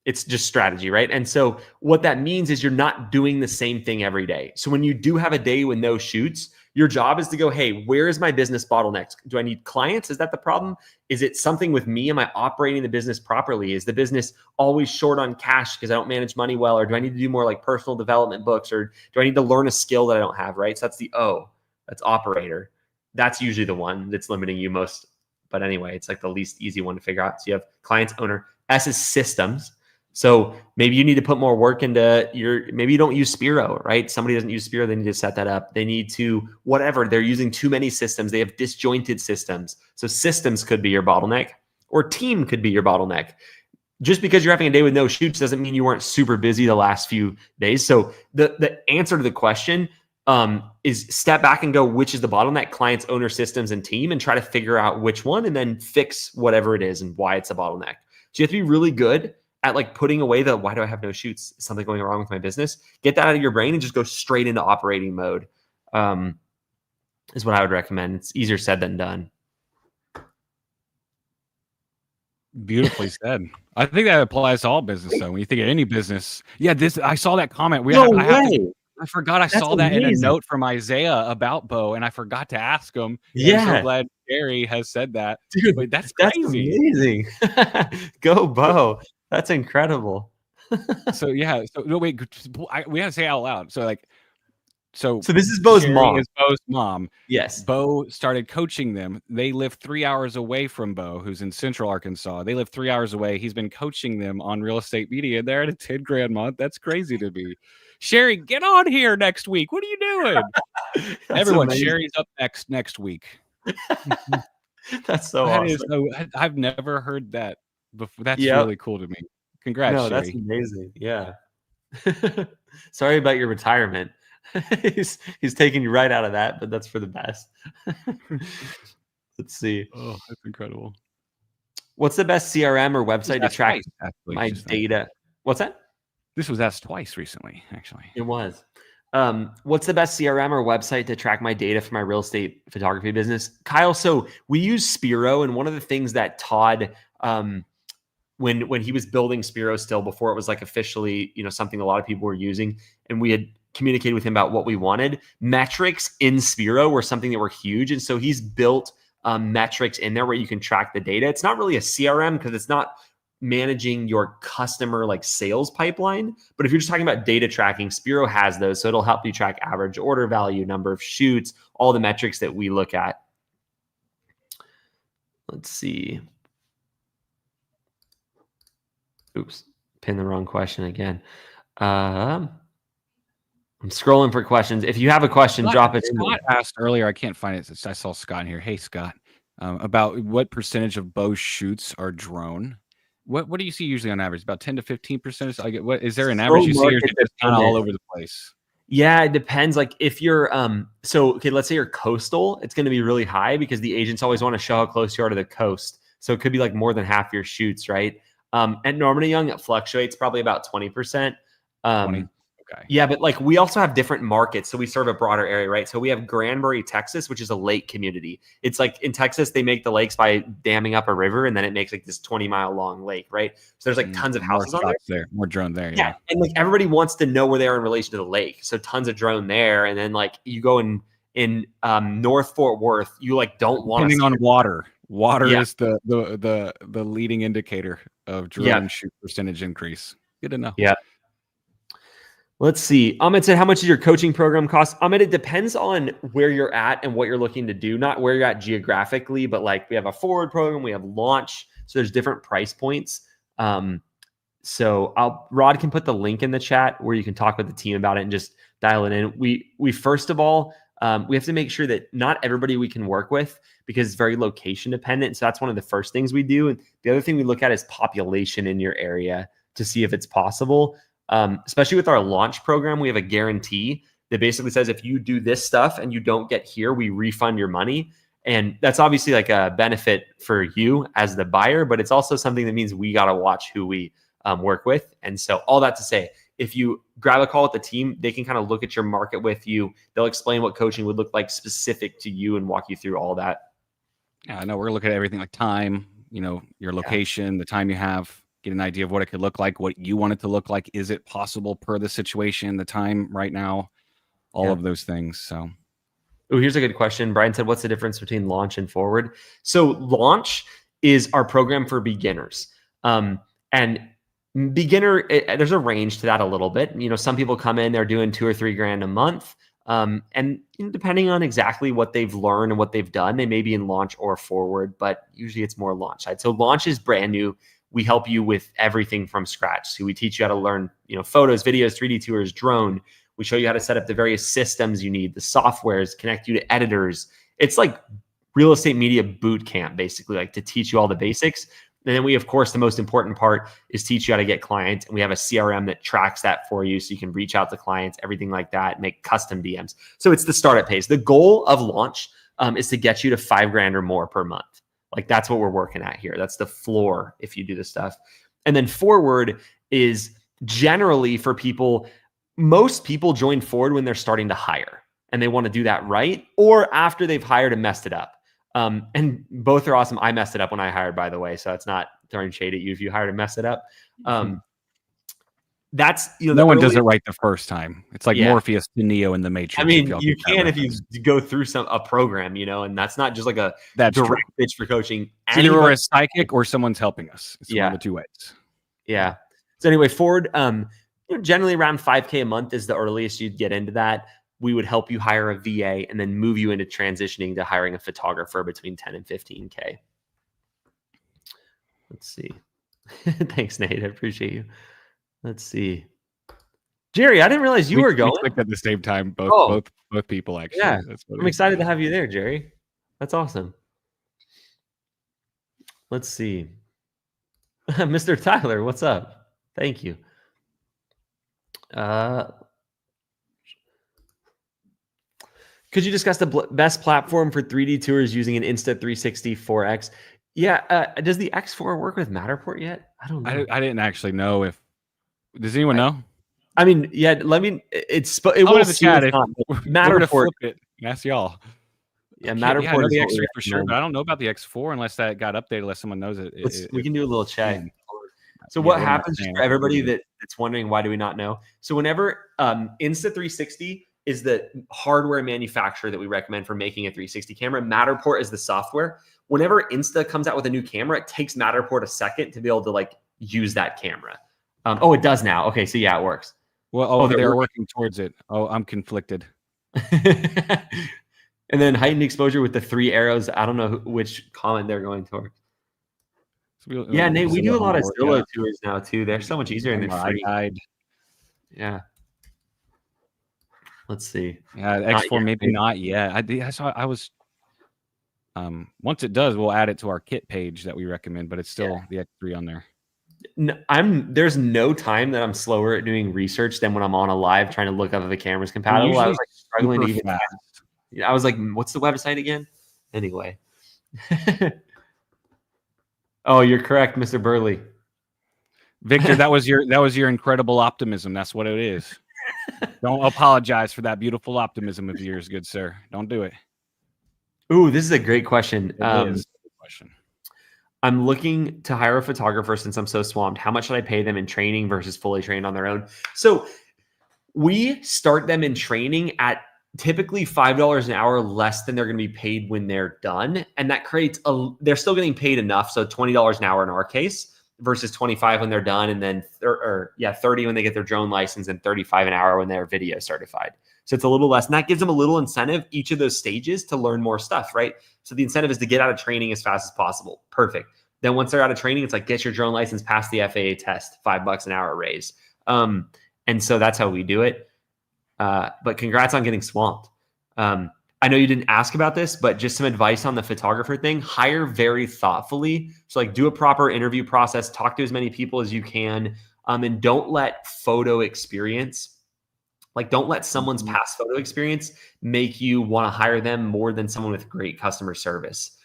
It's just strategy, right? And so what that means is you're not doing the same thing every day. So when you do have a day with no shoots, your job is to go, hey, where is my business bottleneck? Do I need clients? Is that the problem? Is it something with me? Am I operating the business properly? Is the business always short on cash because I don't manage money well? Or do I need to do more like personal development books? Or do I need to learn a skill that I don't have, right? So that's the O, that's operator. That's usually the one that's limiting you most. But anyway, it's like the least easy one to figure out. So you have clients, owner. S is systems. So maybe you need to put more work into maybe you don't use Spiro, right? Somebody doesn't use Spiro. They need to set that up. They need to, whatever. They're using too many systems. They have disjointed systems. So systems could be your bottleneck or team could be your bottleneck. Just because you're having a day with no shoots doesn't mean you weren't super busy the last few days. So the answer to the question is step back and go, which is the bottleneck? Clients, owner, systems, and team, and try to figure out which one and then fix whatever it is and why it's a bottleneck. So you have to be really good at like putting away the why do I have no shoots? Is something going wrong with my business? Get that out of your brain and just go straight into operating mode. Is what I would recommend. It's easier said than done. Beautifully said. I think that applies to all business though. When you think of any business, yeah. I saw that comment. I forgot I saw that in a note from Isaiah about Bo, and I forgot to ask him. Yeah, I'm so glad Gary has said that. Dude, but that's crazy. Amazing. Go Bo. That's incredible. So yeah. So no, wait. We gotta say it out loud. So like, so this is Bo's mom. Is Bo's mom. Yes. Bo started coaching them. They live 3 hours away from Bo, who's in Central Arkansas. They live 3 hours away. He's been coaching them on real estate media. They're at a 10 grand month. That's crazy to me. Sherry, get on here next week. What are you doing? Everyone, amazing. Sherry's up next week. That's so awesome. I've never heard that before. That's really cool to me. Congrats, Sherry. That's amazing. Yeah. Sorry about your retirement. he's taking you right out of that, but that's for the best. Let's see. Oh, that's incredible. What's the best CRM or website to track my data? What's that? This was asked twice recently, actually. It was. What's the best CRM or website to track my data for my real estate photography business? Kyle, so we use Spiro, and one of the things that Todd, when he was building Spiro still before it was like officially, something a lot of people were using, and we had communicated with him about what we wanted, metrics in Spiro were something that were huge. And so he's built metrics in there where you can track the data. It's not really a CRM because it's not managing your customer like sales pipeline. But if you're just talking about data tracking, Spiro has those. So it'll help you track average order value, number of shoots, all the metrics that we look at. Let's see. Oops, pinned the wrong question again. I'm scrolling for questions. If you have a question, drop it in. Scott asked earlier. I can't find it. I saw Scott in here. Hey, Scott. about what percentage of bow shoots are drone. What do you see usually on average? About 10 to 15%? I get, what is there an average you see, or is it just kind of all over the place? Yeah, it depends. Like if you're okay, let's say you're coastal, it's going to be really high because the agents always want to show how close you are to the coast. So it could be like more than half your shoots, right? At Normandy Young, it fluctuates probably about 20%. 20. Okay. Yeah, but like we also have different markets, so we serve a broader area, right? So we have Granbury, Texas, which is a lake community. It's like in Texas, they make the lakes by damming up a river, and then it makes like this 20-mile long lake, right? So there's like tons of houses on there. More drone there, yeah. And like everybody wants to know where they are in relation to the lake, so tons of drone there. And then like you go in North Fort Worth, you like don't want to. Depending on water. Water is the leading indicator of drone shoot percentage increase. Good to know. Yeah. Let's see. Ahmed said, how much does your coaching program cost? Ahmed, it depends on where you're at and what you're looking to do, not where you're at geographically, but like we have a forward program, we have launch. So there's different price points. So Rod can put the link in the chat where you can talk with the team about it and just dial it in. We first of all, we have to make sure that not everybody we can work with because it's very location dependent. So that's one of the first things we do. And the other thing we look at is population in your area to see if it's possible. Especially with our launch program, we have a guarantee that basically says if you do this stuff and you don't get here, we refund your money. And that's obviously like a benefit for you as the buyer, but it's also something that means we got to watch who we work with. And so all that to say, if you grab a call with the team, they can kind of look at your market with you. They'll explain what coaching would look like specific to you and walk you through all that. Yeah, I know we're looking at everything like time, your location, the time you have. Get an idea of what it could look like, what you want it to look like. Is it possible per the situation, the time right now, all of those things. So, here's a good question. Brian said, what's the difference between launch and forward? So launch is our program for beginners. And beginner, there's a range to that a little bit. Some people come in, they're doing $2 or $3 grand a month. And depending on exactly what they've learned and what they've done, they may be in launch or forward, but usually it's more launch side. So launch is brand new. We help you with everything from scratch. So we teach you how to learn, photos, videos, 3D tours, drone. We show you how to set up the various systems you need, the softwares, connect you to editors. It's like real estate media boot camp, basically, like to teach you all the basics. And then we, of course, the most important part is teach you how to get clients. And we have a CRM that tracks that for you so you can reach out to clients, everything like that, make custom DMs. So it's the startup page. The goal of launch is to get you to $5 grand or more per month. Like that's what we're working at here. That's the floor if you do this stuff. And then forward is generally for people, most people join forward when they're starting to hire and they want to do that right or after they've hired and messed it up. And both are awesome. I messed it up when I hired, by the way. So it's not throwing shade at you if you hired and mess it up. That's no one does it right the first time. It's like Morpheus to Neo in the Matrix. I mean, you can if you go through a program, and that's not just like a direct pitch for coaching. Either we're a psychic or someone's helping us. It's one of the two ways. Yeah. So anyway, forward, generally around $5K a month is the earliest you'd get into that. We would help you hire a VA and then move you into transitioning to hiring a photographer between 10 and 15K. Let's see. Thanks, Nate. I appreciate you. Let's see. Jerry, I didn't realize you were going. We clicked at the same time, both people, actually. Yeah, I'm excited to have you there, Jerry. That's awesome. Let's see. Mr. Tyler, what's up? Thank you. Could you discuss the best platform for 3D tours using an Insta360 4X? Yeah. Does the X4 work with Matterport yet? I don't know. I didn't actually know if. Does anyone know? I mean, yeah. It will the chat. Matterport. It. Ask y'all. Yeah, Matterport. Yeah, I know the X3 for sure, but I don't know about the X4 unless that got updated. Unless someone knows it. We can do a little check. So what happens for everybody that's wondering why do we not know? So whenever Insta360 is the hardware manufacturer that we recommend for making a 360 camera, Matterport is the software. Whenever Insta comes out with a new camera, it takes Matterport a second to be able to use that camera. It does now. Okay, so yeah, it works. Well, they're working towards it. Oh, I'm conflicted. And then heightened exposure with the 3 arrows. I don't know which comment they're going towards. Yeah, Nate, we do a lot of Zillow tours now too. They're so much easier and they're free. Yeah. Let's see. Yeah, X4 maybe not yet. I Once it does, we'll add it to our kit page that we recommend, but it's still the X3 on there. No, there's no time that I'm slower at doing research than when I'm on a live trying to look up if the camera's compatible. I was like struggling to even fast. I was like, what's the website again? Anyway. Oh, you're correct, Mr. Burley. Victor, that was your incredible optimism. That's what it is. Don't apologize for that beautiful optimism of yours, good sir. Don't do it. Ooh, this is a great question. It is a good question. I'm looking to hire a photographer since I'm so swamped. How much should I pay them in training versus fully trained on their own? So we start them in training at typically $5 an hour less than they're going to be paid when they're done. And that creates they're still getting paid enough. So $20 an hour in our case versus 25 when they're done. And then 30 when they get their drone license and 35 an hour when they're video certified. So it's a little less. And that gives them a little incentive each of those stages to learn more stuff, right? So the incentive is to get out of training as fast as possible. Perfect. Then once they're out of training, it's like, get your drone license, pass the FAA test, $5 an hour raise. And so that's how we do it. But congrats on getting swamped. I know you didn't ask about this, but just some advice on the photographer thing. Hire very thoughtfully. So like do a proper interview process, talk to as many people as you can, and don't let photo experience, like don't let someone's past photo experience make you want to hire them more than someone with great customer service.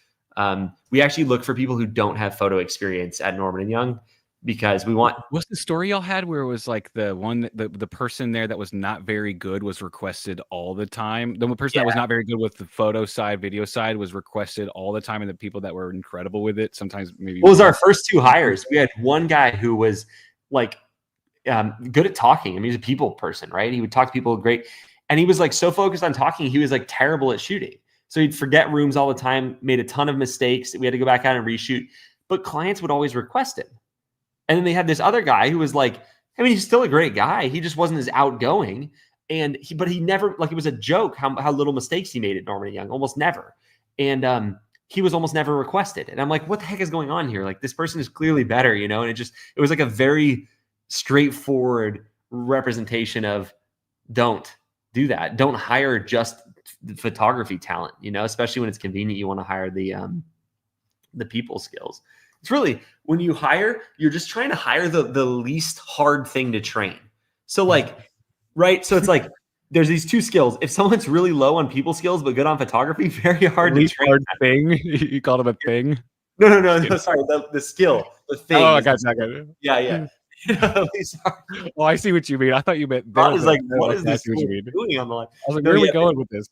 We actually look for people who don't have photo experience at Norman & Young because we want. What's the story y'all had where it was like the one the person there that was not very good was requested all the time? The person that was not very good with the photo side, video side was requested all the time, and the people that were incredible with it sometimes maybe. What was our first two hires? We had one guy who was like good at talking. I mean, he's a people person, right? He would talk to people great, and he was like so focused on talking, he was like terrible at shooting. So he'd forget rooms all the time, made a ton of mistakes. We had to go back out and reshoot, but clients would always request him. And then they had this other guy who was like, I mean, he's still a great guy. He just wasn't as outgoing. But he never, like, it was a joke how little mistakes he made at Norman & Young, almost never. And he was almost never requested. And I'm like, what the heck is going on here? Like, this person is clearly better, you know? And it was like a very straightforward representation of don't do that. Don't hire just the photography talent, you know, especially when it's convenient. You want to hire the people skills. It's really, when you hire, you're just trying to hire the least hard thing to train. So like, right. So it's like, there's these two skills. If someone's really low on people skills, but good on photography, very hard to train. Hard thing. You called him a thing? No. Sorry. The skill, the thing. Oh, I got you. Yeah. Oh, I see what you mean. I thought you meant. What is this doing on the line? I was like, where are we going with this?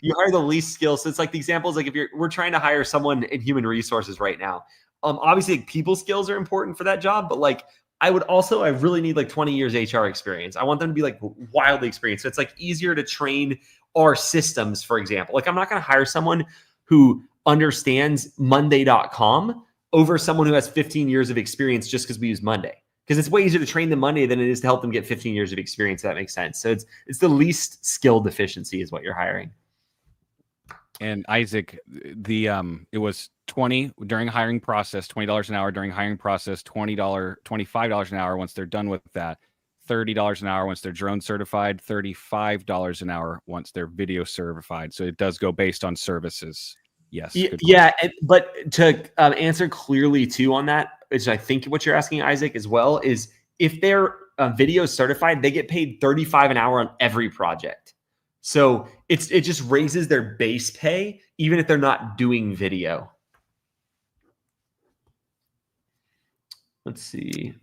You hire the least skill. So it's like the example is like, we're trying to hire someone in human resources right now. Obviously like, people skills are important for that job, but like I really need like 20 years HR experience. I want them to be like wildly experienced. So it's like easier to train our systems, for example. Like I'm not going to hire someone who understands Monday.com over someone who has 15 years of experience just because we use Monday. Because it's way easier to train them Monday than it is to help them get 15 years of experience. If that makes sense. So it's the least skill deficiency is what you're hiring. And Isaac, it was $20 during hiring process, $20 an hour during hiring process, $25 an hour once they're done with that, $30 an hour once they're drone certified, $35 an hour once they're video certified. So it does go based on services. Yes. Yeah. But to answer clearly too on that, which I think what you're asking, Isaac, as well, is if they're video certified, they get paid $35 an hour on every project. So it just raises their base pay, even if they're not doing video. Let's see.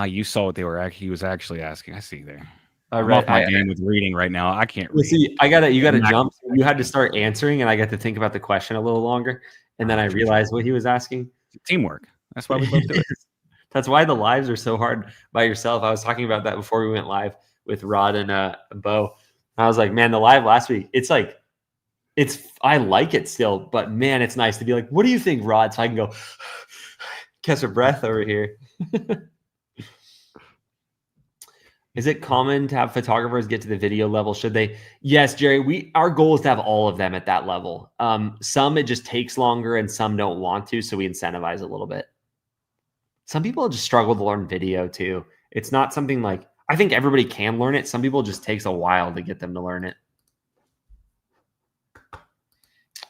You saw what he was actually asking. I see there. I'm off my game with reading right now. I can't read. See, you gotta jump. You had to start answering, and I got to think about the question a little longer, and then I realized what he was asking. Teamwork. That's why we both do it. That's why the lives are so hard by yourself. I was talking about that before we went live with Rod and Bo. I was like, man, the live last week, I like it still, but man, it's nice to be like, what do you think, Rod? So I can go catch a breath over here. Is it common to have photographers get to the video level? Should they? Yes, Jerry, our goal is to have all of them at that level. Some it just takes longer and some don't want to. So we incentivize a little bit. Some people just struggle to learn video too. It's not something like, I think everybody can learn it. Some people it just takes a while to get them to learn it.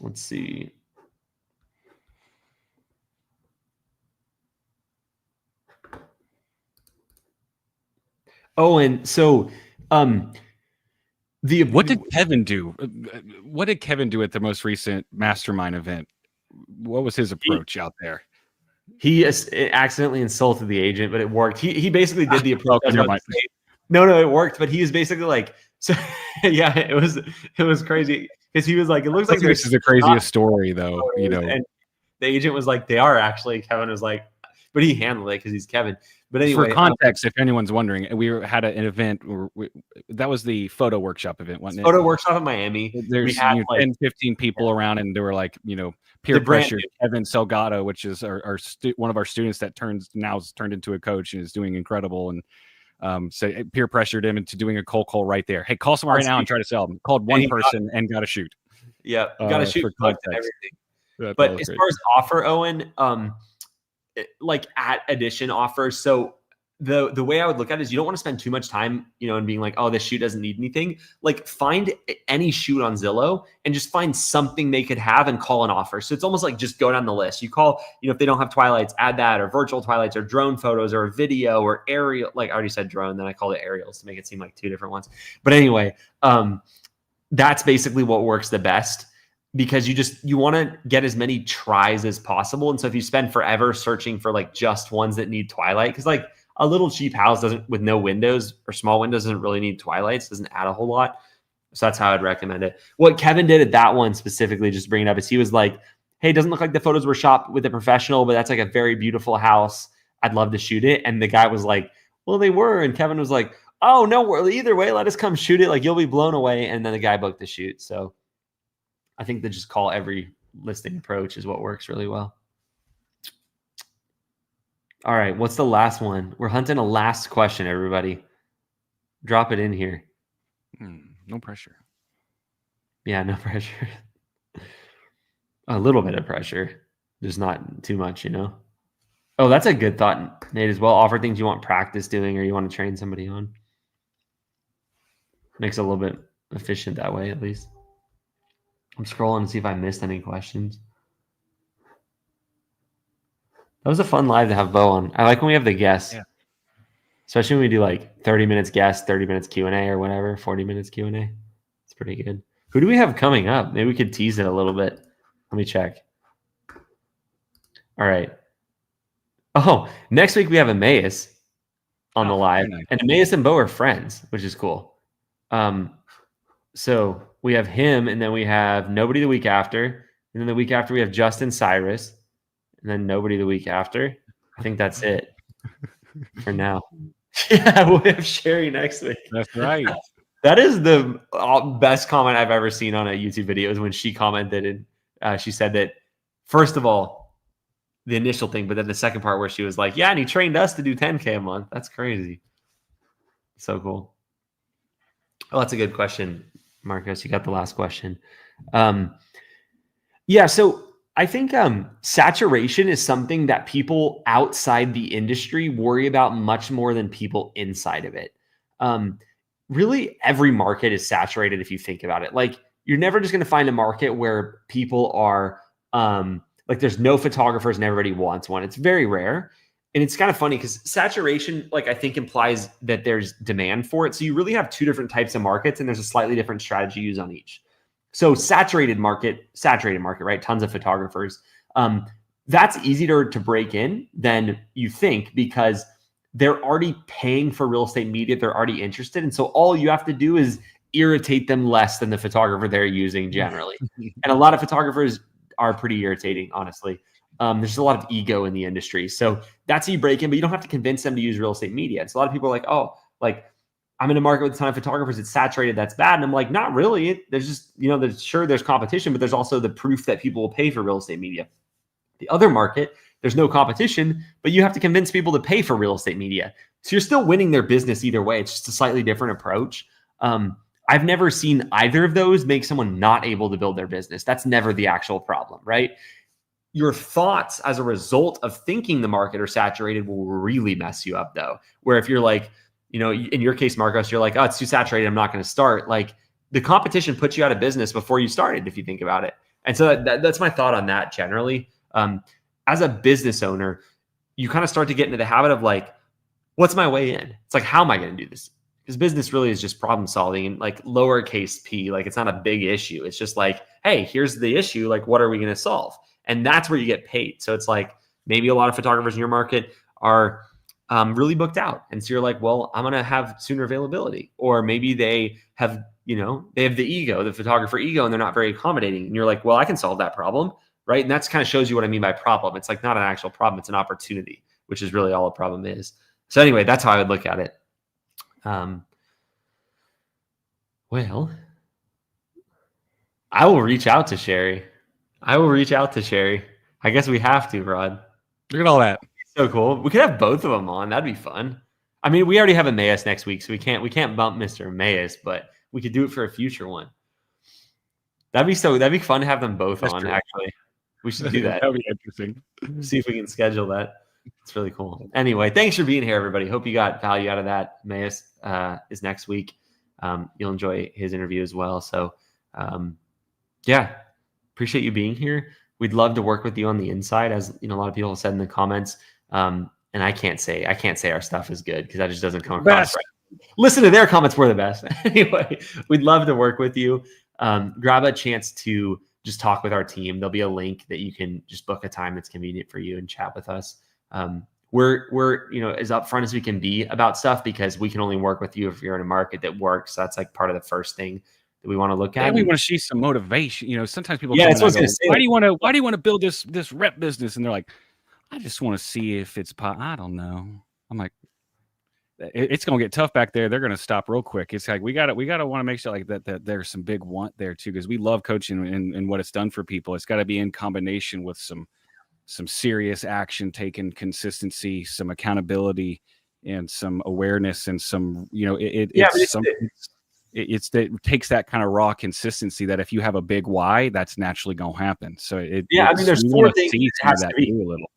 Let's see. Oh, and so what did Kevin do? What did Kevin do at the most recent mastermind event? What was his approach out there? He accidentally insulted the agent, but it worked. He basically did the approach. Okay, never mind. No, it worked. But he was basically like, so yeah, it was crazy because he was like, it looks like this is the craziest story, though. You know, and the agent was like, they are actually. Kevin was like, but he handled it because he's Kevin. But anyway, for context, if anyone's wondering, we had an event that was the photo workshop event, wasn't it? Photo workshop in Miami. There's 10, 15 people around, and they were like, peer pressure. Kevin Salgado, which is one of our students that now turned into a coach and is doing incredible, and so peer pressured him into doing a cold call right there. Hey, call someone right now and try to sell them. Called one person and got to shoot. Yeah, got to shoot for context. Everything. But as far as offer, Owen, like at addition offers. So the way I would look at it is you don't want to spend too much time, and being like, oh, this shoot doesn't need anything. Like find any shoot on Zillow and just find something they could have and call an offer. So it's almost like just go down the list. You call, if they don't have twilights, add that, or virtual twilights, or drone photos, or a video, or aerial. Like I already said drone, then I called it aerials to make it seem like two different ones. But anyway, that's basically what works the best, because you want to get as many tries as possible. And so if you spend forever searching for like just ones that need twilight, because like a little cheap house with no windows or small windows doesn't really need twilights, doesn't add a whole lot. So that's how I'd recommend it. What Kevin did at that one specifically, just to bring it up, is he was like, hey, it doesn't look like the photos were shot with a professional, but that's like a very beautiful house. I'd love to shoot it. And the guy was like, well, they were. And Kevin was like, oh, no, either way, let us come shoot it. Like you'll be blown away. And then the guy booked the shoot. So I think that just call every listing approach is what works really well. All right. What's the last one? We're hunting a last question, everybody. Drop it in here. No pressure. Yeah, no pressure. A little bit of pressure, just not too much, Oh, that's a good thought, Nate, as well. Offer things you want practice doing or you want to train somebody on. Makes it a little bit efficient that way, at least. I'm scrolling to see if I missed any questions. That was a fun live to have Bo on. I like when we have the guests, especially when we do like 30 minutes guest, 30 minutes Q&A or whatever, 40 minutes Q&A. It's pretty good. Who do we have coming up? Maybe we could tease it a little bit. Let me check. All right. Oh, next week we have Emmaus on the live, and Emmaus and Bo are friends, which is cool. So we have him, and then we have nobody the week after, and then the week after we have Justin Cyrus, and then nobody the week after. I think that's it for now. Yeah, we'll have Sherry next week. That's right. That is the best comment I've ever seen on a YouTube video, is when she commented and she said that, first of all, the initial thing, but then the second part where she was like, yeah, and he trained us to do 10K a month. That's crazy. So cool. Oh, that's a good question, Marcos. You got the last question. Yeah, so I think saturation is something that people outside the industry worry about much more than people inside of it. Really, every market is saturated if you think about it. Like, you're never just going to find a market where people are like there's no photographers and everybody wants one. It's very rare. And it's kind of funny because saturation, like, I think implies that there's demand for it. So you really have two different types of markets, and there's a slightly different strategy used on each. So saturated market, right? Tons of photographers. That's easier to break in than you think, because they're already paying for real estate media. They're already interested. And so all you have to do is irritate them less than the photographer they're using generally. And a lot of photographers are pretty irritating, honestly. There's a lot of ego in the industry. So that's how you break in, but you don't have to convince them to use real estate media. And so a lot of people are like, oh, like, I'm in a market with a ton of photographers, it's saturated, that's bad. And I'm like, not really. There's just, there's competition, but there's also the proof that people will pay for real estate media. The other market, there's no competition, but you have to convince people to pay for real estate media. So you're still winning their business either way. It's just a slightly different approach. I've never seen either of those make someone not able to build their business. That's never the actual problem, right? Your thoughts as a result of thinking the market are saturated will really mess you up, though. Where if you're like, in your case, Marcos, you're like, oh, it's too saturated, I'm not going to start. Like, the competition puts you out of business before you started, if you think about it. And so that's my thought on that generally. As a business owner, you kind of start to get into the habit of like, what's my way in? It's like, how am I going to do this? Because business really is just problem solving and like lowercase p, like it's not a big issue. It's just like, hey, here's the issue. Like, what are we going to solve? And that's where you get paid. So it's like maybe a lot of photographers in your market are really booked out. And so you're like, well, I'm going to have sooner availability. Or maybe they have, they have the ego, the photographer ego, and they're not very accommodating. And you're like, well, I can solve that problem. Right. And that's kind of shows you what I mean by problem. It's like not an actual problem. It's an opportunity, which is really all a problem is. So anyway, that's how I would look at it. Well, I will reach out to Sherry. I guess we have to, Rod. Look at all that. So cool. We could have both of them on. That'd be fun. I mean, we already have Emmaus next week, so we can't bump Mr. Emmaus, but we could do it for a future one. That'd be fun to have them both That's on, true. actually. We should do that. That'd be interesting. See if we can schedule that. It's really cool. Anyway, thanks for being here, everybody. Hope you got value out of that. Emmaus is next week. You'll enjoy his interview as well. So, yeah, appreciate you being here. We'd love to work with you on the inside, as a lot of people have said in the comments. And I can't say our stuff is good because that just doesn't come across right. Listen to their comments. We're the best. Anyway, we'd love to work with you. Grab a chance to just talk with our team. There'll be a link that you can just book a time that's convenient for you and chat with us. We're as upfront as we can be about stuff because we can only work with you if you're in a market that works. So that's like part of the first thing that we want to look at. And we want to see some motivation. Sometimes people that's what I was going to say. Why do you want to build this rep business? And they're like, I just want to see if it's I don't know. I'm like, it's going to get tough back there. They're going to stop real quick. It's like we got to want to make sure like that there's some big want there too, because we love coaching and what it's done for people. It's got to be in combination with some serious action taken, consistency, some accountability, and some awareness, and some it takes that kind of raw consistency that if you have a big why, that's naturally going to happen. So there's 4 things it has to be a little.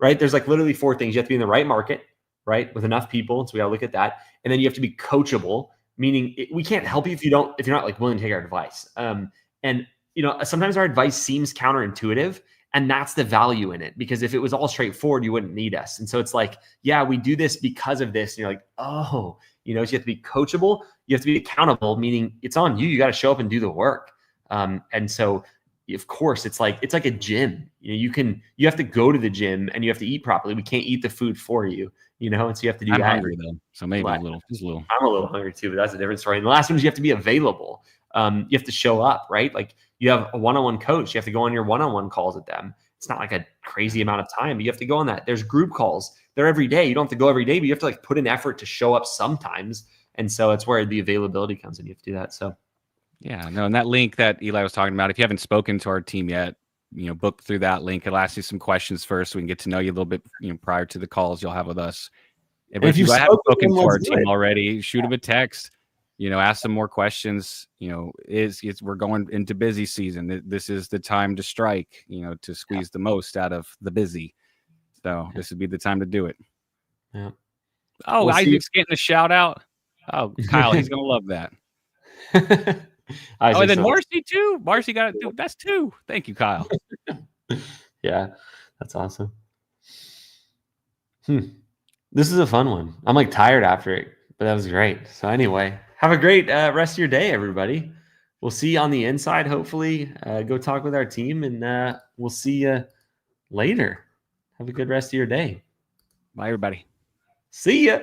Right? There's like literally 4 things. You have to be in the right market, right? With enough people. So we got to look at that. And then you have to be coachable, meaning we can't help you if you're not like willing to take our advice. Sometimes our advice seems counterintuitive, and that's the value in it, because if it was all straightforward, you wouldn't need us. And so it's like, yeah, we do this because of this. And you're like, oh, so you have to be coachable. You have to be accountable, meaning it's on you. You got to show up and do the work. And so of course it's like a gym. You have to go to the gym and you have to eat properly. We can't eat the food for you, and so you have to do that. I'm hungry though. So maybe just a little. I'm a little hungry too, but that's a different story. And the last one is you have to be available. You have to show up, right? Like you have a one-on-one coach. You have to go on your one-on-one calls with them. It's not like a crazy amount of time, but you have to go on that. There's group calls. They're every day. You don't have to go every day, but you have to like put in effort to show up sometimes. And so it's where the availability comes in. You have to do that. So yeah, no. And that link that Eli was talking about, if you haven't spoken to our team yet, book through that link. It'll ask you some questions first so we can get to know you a little bit, prior to the calls you'll have with us. But if you haven't spoken to our team already, shoot them a text. Ask some more questions. We're going into busy season. This is the time to strike, to squeeze the most out of the busy. So this would be the time to do it. Yeah. Oh, Isaac's getting a shout out. Oh, Kyle, he's going to love that. And then Marcy too. Marcy got it. That's 2. Thank you, Kyle. Yeah, that's awesome. This is a fun one. I'm like tired after it, but that was great. So anyway, have a great rest of your day, everybody. We'll see you on the inside. Hopefully, go talk with our team, and we'll see you later. Have a good rest of your day. Bye, everybody. See ya.